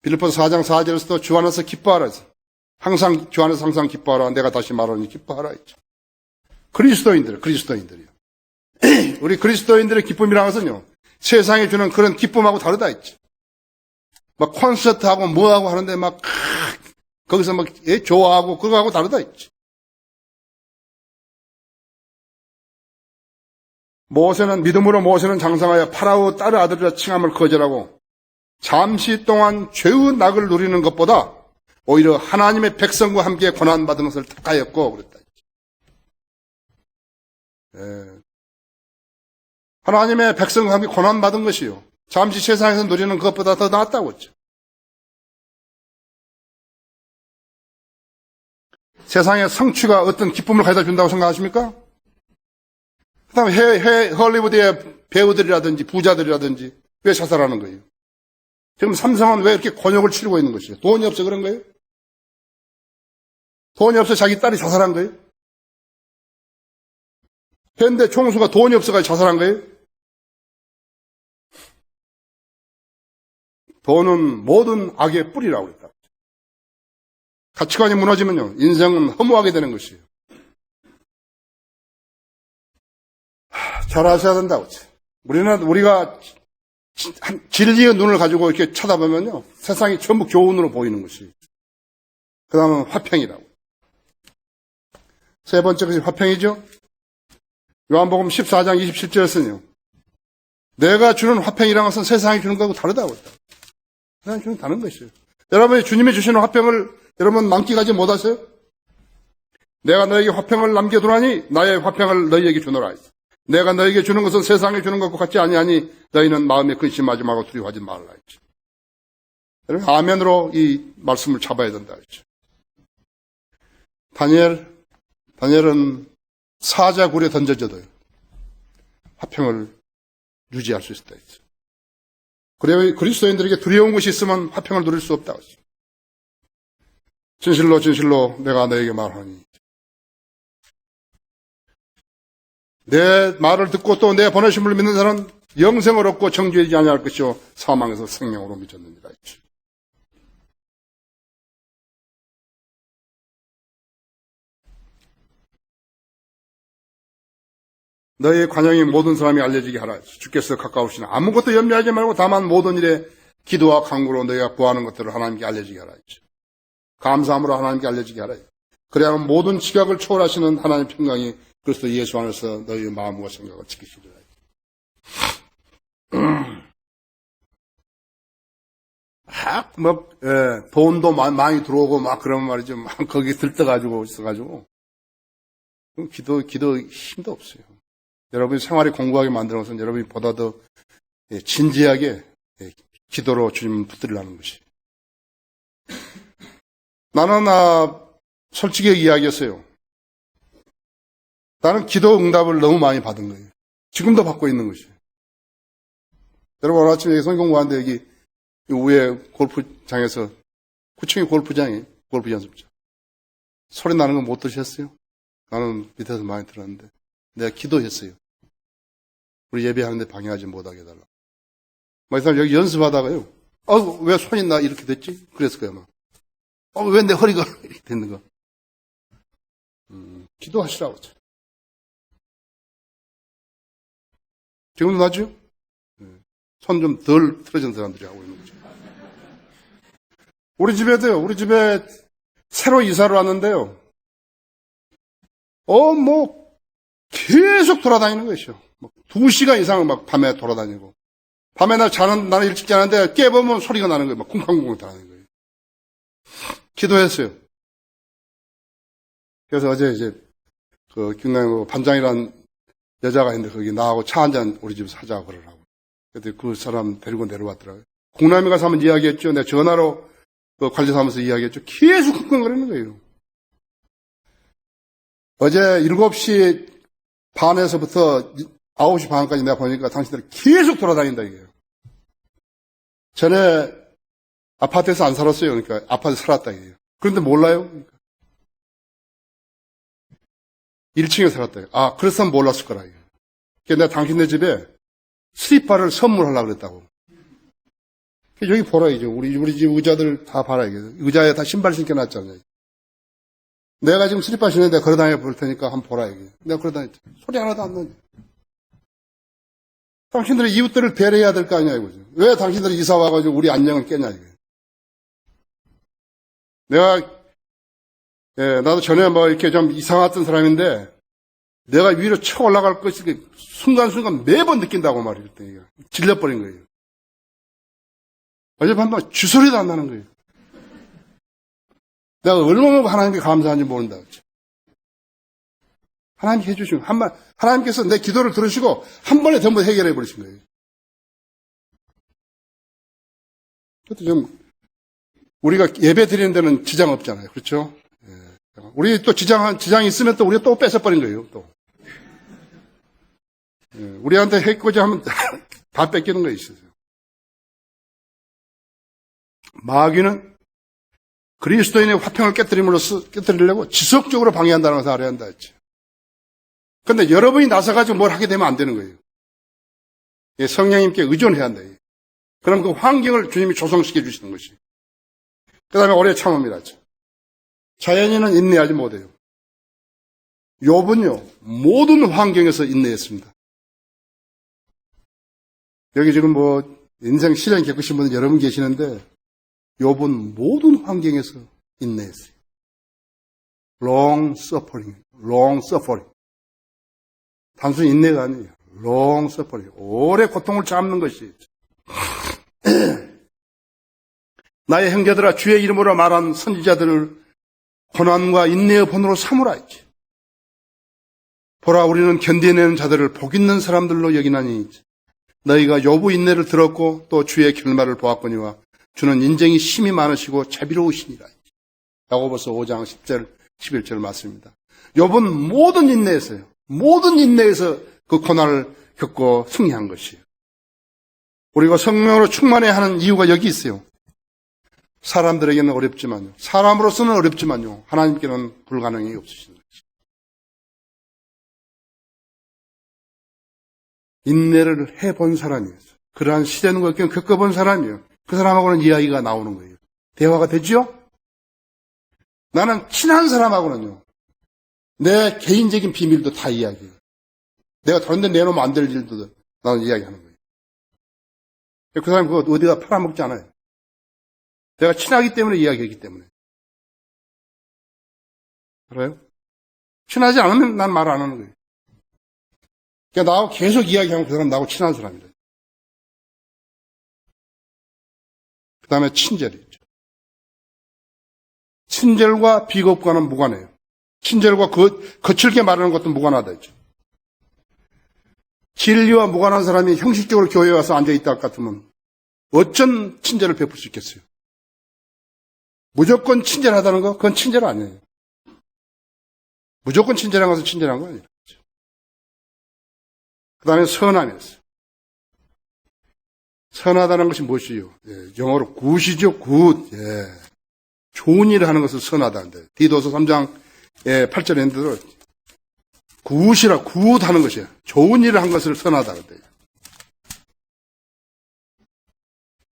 빌립보서 4장 4절에서도 주 안에서 기뻐하라. 주 안에서 항상 기뻐하라. 내가 다시 말하니 기뻐하라. 그리스도인들이요. 우리 그리스도인들의 기쁨이라는 것은요. 세상에 주는 그런 기쁨하고 다르다 했죠. 막 콘서트하고 뭐하고 하는데 막 거기서 막 좋아하고 그거하고 다르다 했죠. 믿음으로 모세는 장성하여 파라오 딸의 아들이라 칭함을 거절하고 잠시 동안 죄의 낙을 누리는 것보다 오히려 하나님의 백성과 함께 고난받은 것을 택하였고 그랬다. 하나님의 백성과 함께 고난받은 것이요. 잠시 세상에서 누리는 것보다 더 낫다고 했죠. 세상의 성취가 어떤 기쁨을 가져다 준다고 생각하십니까? 그 다음에 헐리우드의 배우들이라든지 부자들이라든지 왜 자살하는 거예요? 지금 삼성은 왜 이렇게 곤욕을 치르고 있는 것이에요? 돈이 없어 그런 거예요? 돈이 없어 자기 딸이 자살한 거예요? 현대 총수가 돈이 없어가지고 자살한 거예요? 돈은 모든 악의 뿌리라고 그랬다. 가치관이 무너지면요, 인생은 허무하게 되는 것이에요. 잘 아셔야 된다고. 우리가 진리의 눈을 가지고 이렇게 쳐다보면요, 세상이 전부 교훈으로 보이는 것이에요. 그 다음은 화평이라고. 세 번째 것이 화평이죠. 요한복음 14장 27절에서는요, 내가 주는 화평이라는 것은 세상이 주는 것하고 다르다고 했다. 세상이 주는 다른 것이에요. 여러분이 주님이 주시는 화평을 여러분 만끽하지 못하세요? 내가 너에게 화평을 남겨두라니 나의 화평을 너희에게 주노라. 내가 너에게 주는 것은 세상에 주는 것과 같지 아니하니 너희는 마음에 근심하지 말고 두려워하지 말라 했죠. 여러분 아멘으로 이 말씀을 잡아야 된다 했죠. 다니엘은 사자굴에 던져져도요, 화평을 유지할 수 있었다 했죠. 그래, 그리스도인들에게 두려운 것이 있으면 화평을 누릴 수 없다고 했죠. 진실로 진실로 내가 너에게 말하니, 내 말을 듣고 또 내 보내심을 믿는 자는 영생을 얻고 정죄되지 아니할 것이요 사망에서 생명으로 미쳤느니라 했죠. 너의 관영이 모든 사람이 알려지게 하라. 주께서 가까우시나 아무것도 염려하지 말고 다만 모든 일에 기도와 간구로 너희가 구하는 것들을 하나님께 알려지게 하라. 감사함으로 하나님께 알려지게 하라. 그래야만 모든 지각을 초월하시는 하나님의 평강이 그리스도 예수 안에서 너희의 마음과 생각을 지키시리라. 돈도 많이 들어오고 막 그러면 말이죠. 막 거기 들떠가지고 있어가지고 기도 힘도 없어요. 여러분이 생활이 공고하게 만들어서 여러분이 보다 더 진지하게 기도로 주님 붙들으라는 것이. 나는 솔직히 이야기했어요. 나는 기도 응답을 너무 많이 받은 거예요. 지금도 받고 있는 것이에요. 여러분 오늘 아침에 성경 공부하는데 여기 위에 골프장에서 9층의 골프장이 골프 연습장 소리 나는 거 못 들으셨어요? 나는 밑에서 많이 들었는데 내가 기도했어요. 우리 예배하는데 방해하지 못하게 해달라. 이 사람 여기 연습하다가요. 왜 손이 나 이렇게 됐지? 그랬을 거야 아마. 왜 내 허리가 이렇게 됐는가? 기도하시라고. 지금도 나죠? 손 좀 덜 틀어진 사람들이 하고 있는 거죠. 우리 집에 새로 이사를 왔는데요. 계속 돌아다니는 것이요. 2시간 이상 막 밤에 돌아다니고. 밤에 나는 일찍 자는데 깨보면 소리가 나는 거예요. 막 쿵쾅쿵쾅 다니는 거예요. 기도했어요. 그래서 어제 김남호 반장이라는 여자가 있는데 거기 나하고 차 한잔 우리 집에서 하자고 그러라고. 그때 그 사람 데리고 내려왔더라고요. 공남이 가서 한번 이야기했죠. 내가 전화로 관리사무소 이야기했죠. 계속 쿵쿵거리는 거예요. 어제 7시 반에서부터 9시 반까지 내가 보니까 당신들이 계속 돌아다닌다 이게요. 전에 아파트에서 안 살았어요. 그러니까 아파트에 살았다 이게요. 그런데 몰라요. 그러니까. 1층에 살았다. 그랬으면 몰랐을 거라 이게. 그래서 내가 당신네 집에 슬리퍼를 선물하려고 그랬다고. 여기 보라 이제 우리 집 의자들 다 봐라 이게. 의자에 다 신발 신겨놨잖아요. 내가 지금 슬리퍼 신는데 걸어다녀 볼 테니까 한번 보라 이게. 내가 걸어다녔지. 소리 하나도 안 나지. 당신들이 이웃들을 배려해야 될 거 아니야 이거죠. 왜 당신들이 이사 와가지고 우리 안녕을 깨냐 이게. 나도 전에 이렇게 좀 이상했던 사람인데 내가 위로 쳐 올라갈 것이 순간순간 매번 느낀다고 말이에요. 질려버린 거예요. 어젯밤에 쥐소리도 안 나는 거예요. 내가 얼마나 하나님께 감사한지 모른다. 하나님이 해주시면 하나님께서 내 기도를 들으시고 한 번에 전부 해결해 버리신 거예요. 그것도 좀 우리가 예배 드리는 데는 지장 없잖아요. 그렇죠? 우리 또 지장이 있으면 또 우리가 또 뺏어버린 거예요. 또 우리한테 해코지 하면 다 뺏기는 거 있어요. 마귀는 그리스도인의 화평을 깨뜨리려고 지속적으로 방해한다는 것을 알아야 한다 했죠. 그런데 여러분이 나서가지고 뭘 하게 되면 안 되는 거예요. 성령님께 의존해야 한다. 그럼 그 환경을 주님이 조성시켜 주시는 것이. 그 다음에 오래 참음이라 하죠. 자연인은 인내하지 못해요. 욥은요, 모든 환경에서 인내했습니다. 여기 지금 인생 시련 겪으신 분들 여러분 계시는데, 욥은 모든 환경에서 인내했어요. long suffering. 단순히 인내가 아니에요. long suffering. 오래 고통을 참는 것이. 나의 형제들아, 주의 이름으로 말한 선지자들을 고난과 인내의 본으로 삼으라 했지. 보라, 우리는 견뎌내는 자들을 복 있는 사람들로 여기나니 너희가 욥의 인내를 들었고 또 주의 결말을 보았거니와 주는 인정이 심히 많으시고 자비로우시니라. 야고보서 5장 10절 11절 맞습니다. 욥은 모든 인내에서요. 모든 인내에서 그 고난을 겪고 승리한 것이에요. 우리가 성령으로 충만해야 하는 이유가 여기 있어요. 사람들에게는 어렵지만요. 사람으로서는 어렵지만요. 하나님께는 불가능이 없으신 거죠. 인내를 해본 사람이에요. 그러한 시대는 겪어본 사람이에요. 그 사람하고는 이야기가 나오는 거예요. 대화가 되죠? 나는 친한 사람하고는요. 내 개인적인 비밀도 다 이야기해요. 내가 다른 데 내놓으면 안 될 일도 나는 이야기하는 거예요. 그 사람이 그거 어디다 팔아먹지 않아요. 내가 친하기 때문에 이야기하기 때문에. 알아요? 친하지 않으면 난 말 안 하는 거예요. 그러니까 나하고 계속 이야기하면 그 사람 나하고 친한 사람이래. 그 다음에 친절이 있죠. 친절과 비겁과는 무관해요. 친절과 거칠게 말하는 것도 무관하다 했죠. 진리와 무관한 사람이 형식적으로 교회에 와서 앉아있다 같으면 어쩐 친절을 베풀 수 있겠어요? 무조건 친절하다는 거, 그건 친절 아니에요. 무조건 친절한 것은 친절한 거 아니에요. 그 다음에 선함이었어요. 선하다는 것이 무엇이요? 예, 영어로 굿이죠, 굿. 예. 좋은 일을 하는 것을 선하다는데. 디도서 3장 8절에 있는 대로 굿이라 굿하는 것이에요. 좋은 일을 한 것을 선하다는데.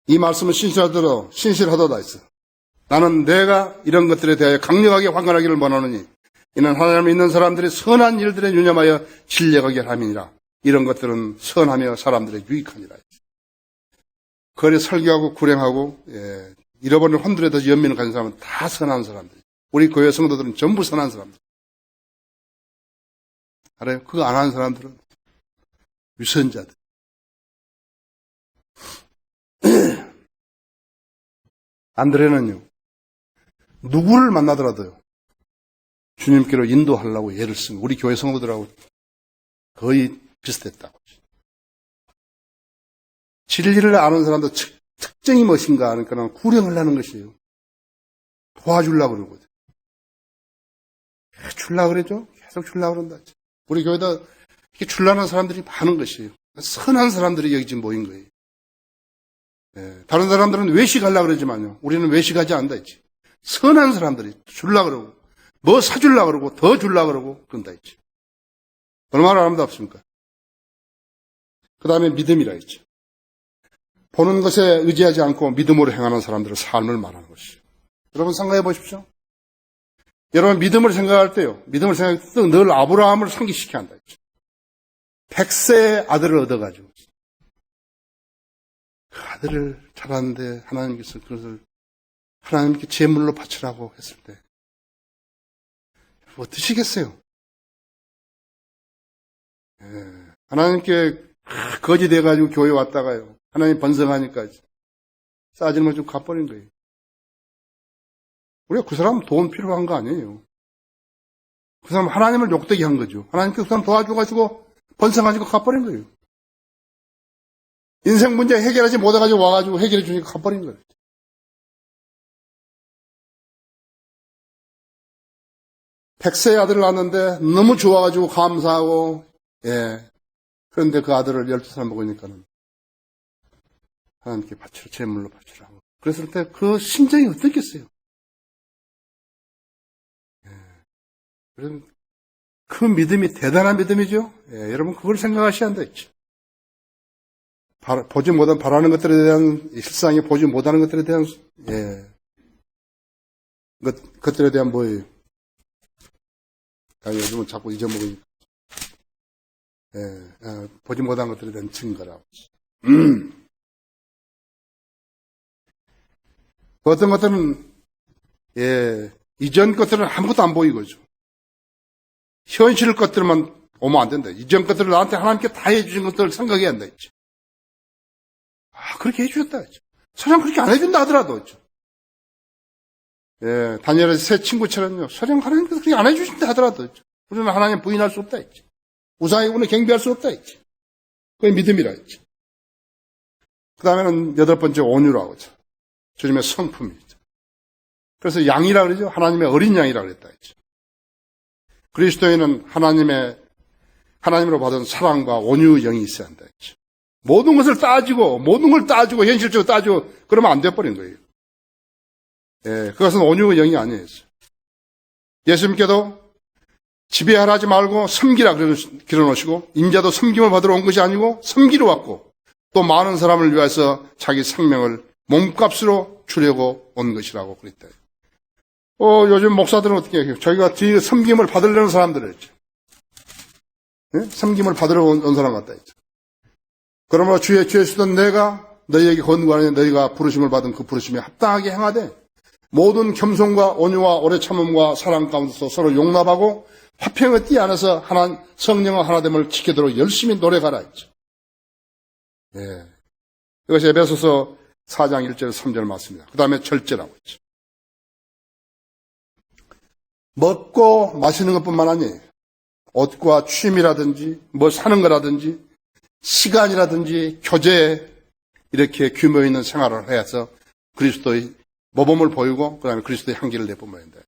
이 말씀은 신실하도다 했어. 나는 내가 이런 것들에 대하여 강력하게 환관하기를 원하노니 이는 하나님 믿는 사람들이 선한 일들에 유념하여 진력하게 함이니라. 이런 것들은 선하며 사람들의 유익하니라. 거리 설교하고 구령하고 잃어버린 혼들에 대해서 연민을 가진 사람은 다 선한 사람들. 우리 교회 성도들은 전부 선한 사람들. 알아요? 그거 안 하는 사람들은 위선자들. 안드레는요. 누구를 만나더라도요. 주님께로 인도하려고 애를 쓴 우리 교회 성도들하고 거의 비슷했다고. 진리를 아는 사람도 특징이 무엇인가 하니까 구령을 하는 것이에요. 도와주려고 그러거든. 줄라 그러죠? 계속 줄라 그런다. 우리 교회도 이렇게 줄라는 사람들이 많은 것이에요. 선한 사람들이 여기 지금 모인 거예요. 다른 사람들은 외식하려고 그러지만요. 우리는 외식하지 않는다 했지. 선한 사람들이 줄라 그러고, 뭐 사줄라 그러고, 더 줄라 그러고, 그런다 했지. 얼마나 아름답습니까? 그 다음에 믿음이라 했죠. 보는 것에 의지하지 않고 믿음으로 행하는 사람들의 삶을 말하는 것이죠. 여러분 생각해 보십시오. 여러분 믿음을 생각할 때요. 믿음을 생각할 때 늘 아브라함을 상기시켜야 한다 했죠. 100세의 아들을 얻어가지고 그 아들을 자랐는데 하나님께서 그것을 하나님께 제물로 바치라고 했을 때 어떠시겠어요? 하나님께 거지 돼가지고 교회 왔다가요. 하나님 번성하니까 싸지는 좀 갚아버린 거예요. 우리가 그 사람 돈 필요한 거 아니에요. 그 사람 하나님을 욕되게 한 거죠. 하나님께 그 사람 도와줘가지고 번성하시고 갚아버린 거예요. 인생 문제 해결하지 못해가지고 와가지고 해결해 주니까 갚아버린 거예요. 백세의 아들을 낳았는데 너무 좋아가지고 감사하고, 그런데 그 아들을 12살 먹으니까는 하나님께 바치라, 제물로 바치라고. 그랬을 때 그 심정이 어떻겠어요? 그 믿음이 대단한 믿음이죠? 여러분, 그걸 생각하셔야 한다 했죠. 보지 못한, 바라는 것들에 대한, 실상에 보지 못하는 것들에 대한, 것들에 대한 뭐예요? 요즘은 자꾸 잊어먹으니까. 보지 못한 것들에 대한 증거라고. 어떤 것들은, 이전 것들은 아무것도 안 보이고죠. 현실 것들만 오면 안 된다. 이전 것들을 나한테 하나님께 다 해주신 것들을 생각해야 한다 했죠. 그렇게 해주셨다 했죠. 설령 그렇게 안 해준다 하더라도 했죠. 다니엘의 새 친구처럼요. 설령 하나님께서 그렇게 안 해주신다 하더라도 했죠. 우리는 하나님 부인할 수 없다 했죠. 우상의 우는 경배할 수 없다 했죠. 그게 믿음이라 했죠. 그 다음에는 8번째 온유라고 하죠. 주님의 성품이죠. 그래서 양이라 그러죠. 하나님의 어린 양이라 그랬다 했죠. 그리스도인은 하나님으로 받은 사랑과 온유의 영이 있어야 한다 했죠. 모든 것을 따지고, 모든 걸 따지고, 현실적으로 따지고, 그러면 안 돼버린 거예요. 예, 그것은 온유의 영이 아니에요. 예수님께도 지배하지 말고 섬기라 길어놓으시고, 인자도 섬김을 받으러 온 것이 아니고, 섬기러 왔고, 또 많은 사람을 위해서 자기 생명을 몸값으로 주려고 온 것이라고 그랬다. 요즘 목사들은 어떻게 해요? 저희가 뒤에 섬김을 받으려는 사람들이었죠. 예? 섬김을 받으러 온 사람 같다 했죠. 그러므로 주의 쓰던 내가 너희에게 권고하니 너희가 부르심을 받은 그 부르심에 합당하게 행하되 모든 겸손과 온유와 오래 참음과 사랑 가운데서 서로 용납하고 화평의 띠 안에서 성령의 하나됨을 지키도록 열심히 노력하라 했죠. 예. 이것이 에베소서 4장 1절 3절 말씀입니다. 그 다음에 절제라고 했죠. 먹고 마시는 것뿐만 아니에요. 옷과 취미라든지 뭐 사는 거라든지 시간이라든지 교제 이렇게 규모 있는 생활을 해서 그리스도의 모범을 보이고 그다음에 그리스도의 향기를 내뿜어야 한다.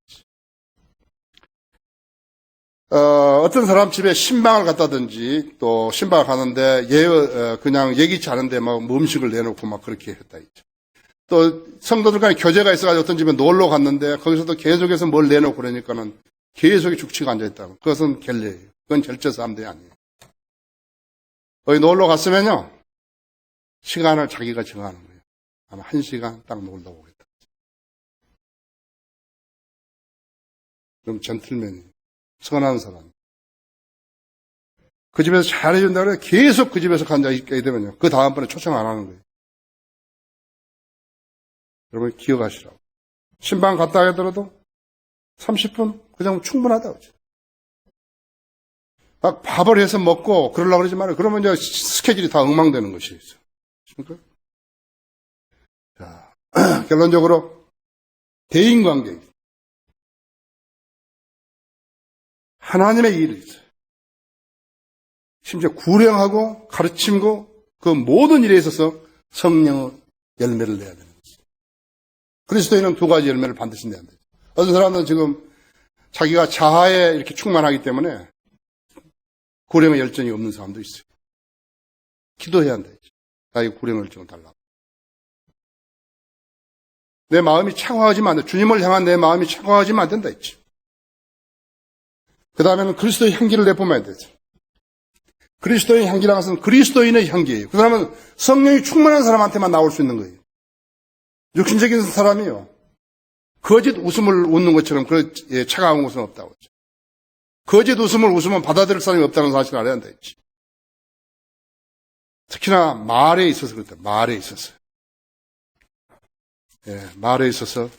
어떤 사람 집에 신방을 갔다든지 또 신방을 가는데 그냥 예기치 않은데 막 음식을 내놓고 막 그렇게 했다 했죠. 또 성도들 간에 교제가 있어가지고 어떤 집에 놀러 갔는데 거기서도 계속해서 뭘 내놓고 그러니까는 계속 죽치고 앉아있다고. 그것은 결례예요. 그건 절제 사람들이 아니에요. 거기 놀러 갔으면요 시간을 자기가 정하는 거예요. 아마 1시간 딱 놀다 오겠다. 그럼 젠틀맨이 선한 사람. 그 집에서 잘해준다 그래 계속 그 집에서 앉아있게 되면요 그 다음번에 초청 안 하는 거예요. 여러분 기억하시라고. 신방 갔다 하더라도 30분 그냥 충분하다고 하죠. 막 밥을 해서 먹고 그러려고 그러지 말아요. 그러면 이제 스케줄이 다 엉망되는 것이죠. 그렇습니까? 자, 결론적으로 대인관계. 하나님의 일이 있어요. 심지어 구령하고 가르침고 그 모든 일에 있어서 성령의 열매를 내야 되는 거죠. 그리스도인은 두 가지 열매를 반드시 내야 돼요. 어떤 사람은 지금 자기가 자아에 이렇게 충만하기 때문에 구령의 열정이 없는 사람도 있어요. 기도해야 한다. 자기 구령의 열정을 달라고. 내 마음이 차가워지면 안 돼. 주님을 향한 내 마음이 차가워지면 안 된다 했지. 그 다음에는 그리스도의 향기를 내뿜어야 되죠. 그리스도의 향기라는 것은 그리스도인의 향기예요. 그 사람은 성령이 충만한 사람한테만 나올 수 있는 거예요. 육신적인 사람이요. 거짓 웃음을 웃는 것처럼 차가운 웃음은 없다고 했죠. 거짓 웃음을 웃으면 받아들일 사람이 없다는 사실을 알아야 한다 했지. 특히나 말에 있어서 그렇다. 말에 있어서. 말에 있어서.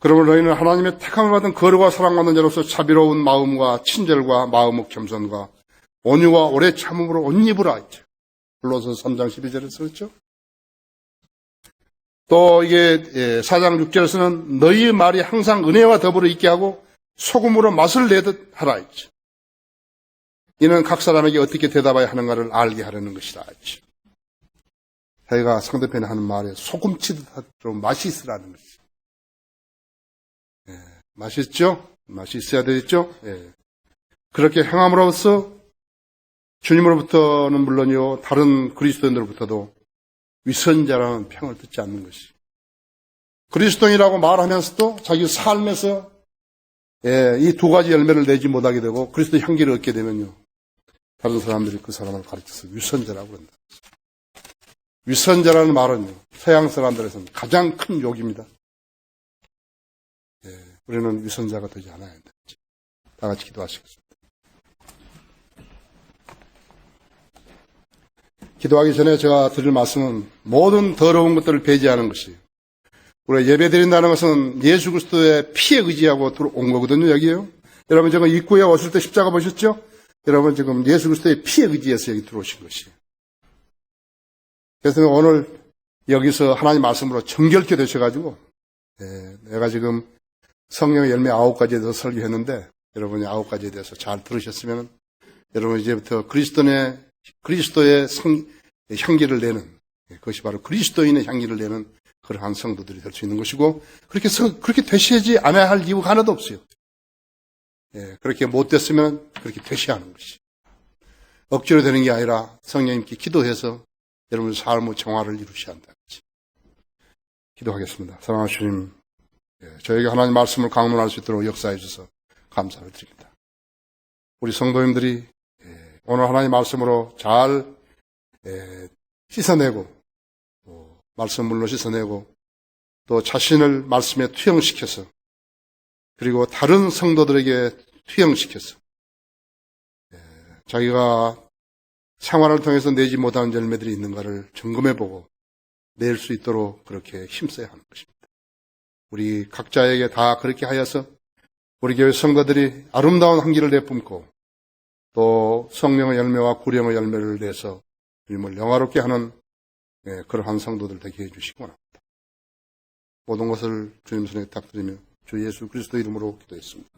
그러므로 너희는 하나님의 택함을 받은 거룩과 사랑받는 자로서 자비로운 마음과 친절과 마음의 겸손과 온유와 오래 참음으로 옷 입으라 했죠. 골로새 3장 12절에서 그렇죠. 또 이게 4장 6절에서는 너희의 말이 항상 은혜와 더불어 있게 하고 소금으로 맛을 내듯 하라 했죠. 이는 각 사람에게 어떻게 대답해야 하는가를 알게 하려는 것이다 했죠. 자기가 상대편이 하는 말에 소금치듯 좀 맛이 있으라는 것이죠. 맛있죠? 맛이 있어야 되겠죠? 그렇게 행함으로써 주님으로부터는 물론이요 다른 그리스도인들로부터도 위선자라는 평을 듣지 않는 것이. 그리스도인이라고 말하면서도 자기 삶에서 이 두 가지 열매를 내지 못하게 되고 그리스도의 향기를 얻게 되면요. 다른 사람들이 그 사람을 가르쳐서 위선자라고 그런다. 위선자라는 말은요. 서양 사람들에서는 가장 큰 욕입니다. 우리는 위선자가 되지 않아야 한다. 다 같이 기도하시겠습니다. 기도하기 전에 제가 드릴 말씀은 모든 더러운 것들을 배제하는 것이에요. 우리가 예배 드린다는 것은 예수 그리스도의 피에 의지하고 온 거거든요, 여기에요. 여러분 지금 입구에 오실 때 십자가 보셨죠? 여러분 지금 예수 그리스도의 피에 의지해서 여기 들어오신 것이에요. 그래서 오늘 여기서 하나님 말씀으로 정결케 되셔가지고, 내가 지금 성령의 열매 9가지에 대해서 설교했는데, 여러분이 9가지에 대해서 잘 들으셨으면, 여러분 이제부터 그리스도의 향기를 내는, 그것이 바로 그리스도인의 향기를 내는 그러한 성도들이 될 수 있는 것이고, 그렇게 되시지 않아야 할 이유가 하나도 없어요. 예, 그렇게 못 됐으면 그렇게 되셔야 하는 것이. 억지로 되는 게 아니라 성령님께 기도해서 여러분 삶의 정화를 이루셔야 한다. 기도하겠습니다. 사랑하는 주님, 저에게 하나님 말씀을 강론할 수 있도록 역사해 주셔서 감사를 드립니다. 우리 성도님들이 오늘 하나님 말씀으로 잘 씻어내고, 말씀물로 씻어내고, 또 자신을 말씀에 투영시켜서, 그리고 다른 성도들에게 투영시켜서 자기가 생활을 통해서 내지 못하는 열매들이 있는가를 점검해보고 낼 수 있도록 그렇게 힘써야 하는 것입니다. 우리 각자에게 다 그렇게 하여서 우리 교회 성도들이 아름다운 향기를 내뿜고 또 성령의 열매와 구령의 열매를 내서 주님을 영화롭게 하는 그러한 성도들 되게 해주시기 원합니다. 모든 것을 주님 손에 탁드리며 주 예수 그리스도 이름으로 기도했습니다.